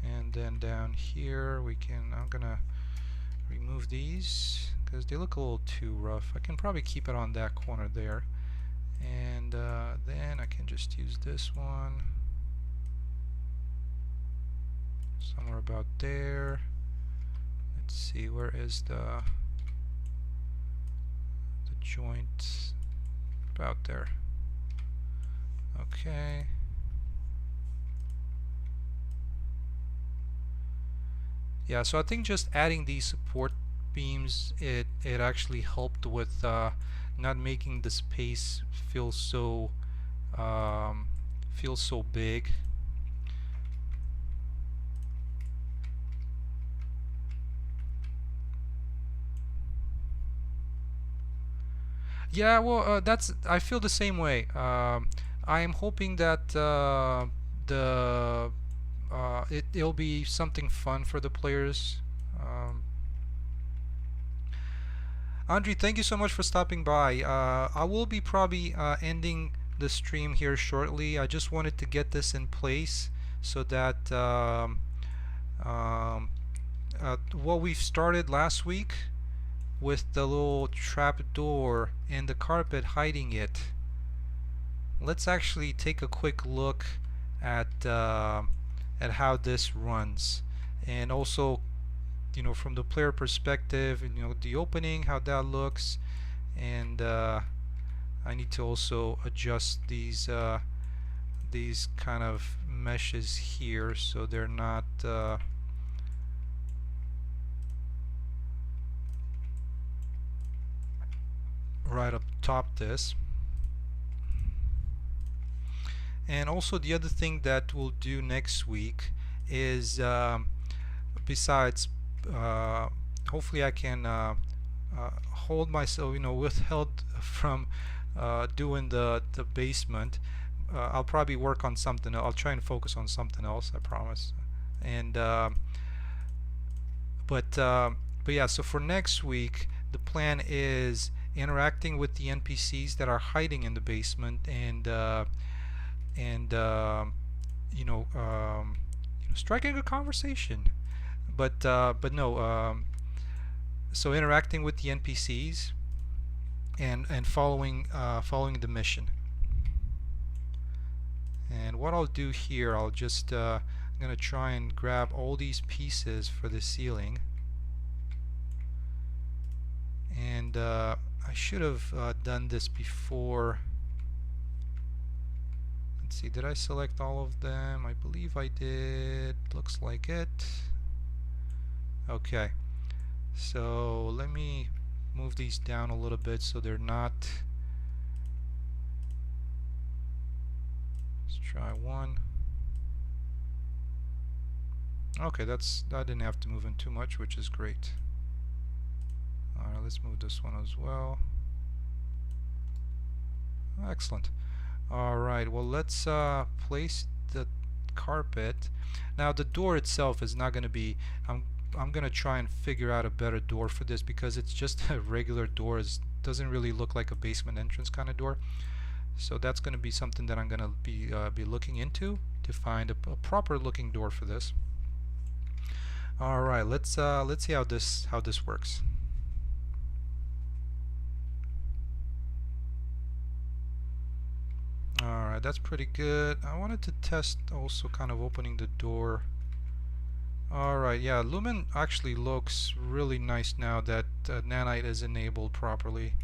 And then down here, I'm gonna remove these because they look a little too rough. I can probably keep it on that corner there. And then I can just use this one. Somewhere about there. Let's see, where is the joint? About there. Okay. Yeah, so I think just adding these support beams, it actually helped with not making the space feel so big. Yeah, well, I feel the same way. I am hoping that it'll be something fun for the players. Andre, thank you so much for stopping by. I will be probably ending the stream here shortly. I just wanted to get this in place so that what we've started last week with the little trap door and the carpet hiding it. Let's actually take a quick look at how this runs, and also, from the player perspective, the opening, how that looks, and I need to also adjust these kind of meshes here so they're not right up top this. And also the other thing that we'll do next week is besides hopefully I can hold myself, withheld from doing the basement. I'll probably work on something. I'll try and focus on something else, I promise. And but yeah, so for next week the plan is interacting with the NPCs that are hiding in the basement, and striking a conversation. But no, so interacting with the NPCs and following the mission. And what I'll do here, I'll just I'm gonna try and grab all these pieces for the ceiling, and I should have done this before. Let's see, did I select all of them? I believe I did. Looks like it. Okay, so let me move these down a little bit so they're not. Let's try one. Okay, I didn't have to move in too much, which is great. Alright, let's move this one as well. Excellent. Alright, well, let's place the carpet. Now the door itself is not going to be, I'm going to try and figure out a better door for this, because it's just a regular door. It doesn't really look like a basement entrance kind of door. So that's going to be something that I'm going to be looking into to find a proper looking door for this. All right, let's see how this works. All right, that's pretty good. I wanted to test also kind of opening the door. All right, yeah, Lumen actually looks really nice now that nanite is enabled properly.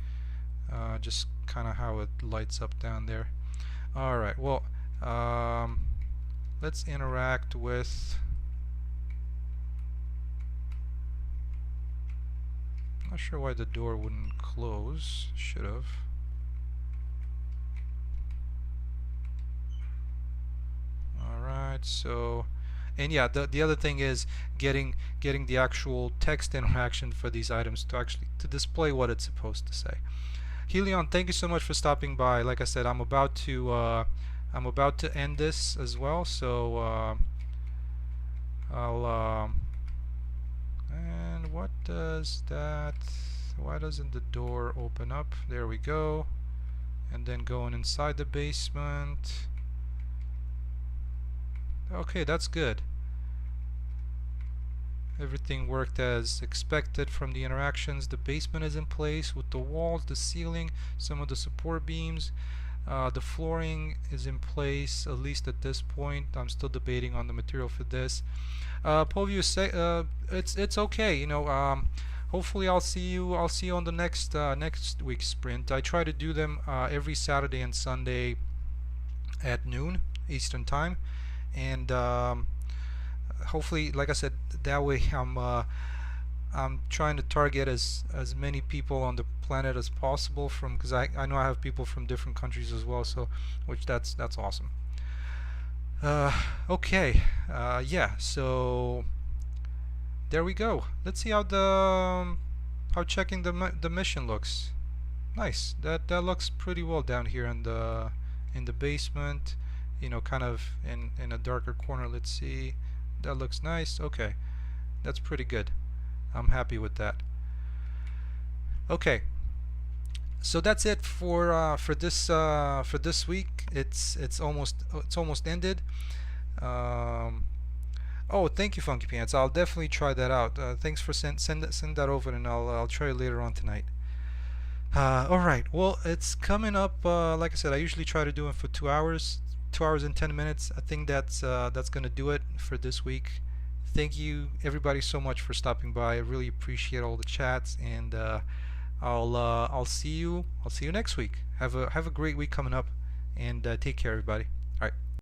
Just kind of how it lights up down there. All right, well, let's interact with. Not sure why the door wouldn't close. Should have. All right, so, and yeah, the other thing is getting the actual text interaction for these items to actually display what it's supposed to say. Helion, thank you so much for stopping by. Like I said, I'm about to end this as well, so I'll and what does that? Why doesn't the door open up? There we go. And then going inside the basement. Okay, that's good. Everything worked as expected from the interactions. The basement is in place with the walls, the ceiling, some of the support beams. The flooring is in place, at least at this point. I'm still debating on the material for this. Povio, say it's okay. Hopefully I'll see you on the next week's sprint. I try to do them every Saturday and Sunday at noon Eastern time, and hopefully, like I said, that way I'm trying to target as many people on the planet as possible, because I know I have people from different countries as well, so that's awesome. Okay, yeah, so there we go. Let's see how checking the mission looks. Nice. That looks pretty well down here in the basement, kind of in a darker corner. Let's see. That looks nice. Okay, that's pretty good. I'm happy with that. Okay, so that's it for this week. It's almost ended. Oh, thank you, Funky Pants. I'll definitely try that out. Thanks for send that over, and I'll try it later on tonight. All right. Well, it's coming up. Like I said, I usually try to do it for 2 hours. 2 hours and 10 minutes. I think that's gonna do it for this week. Thank you everybody so much for stopping by. I really appreciate all the chats, and I'll see you next week. Have a great week coming up, and take care, everybody. All right.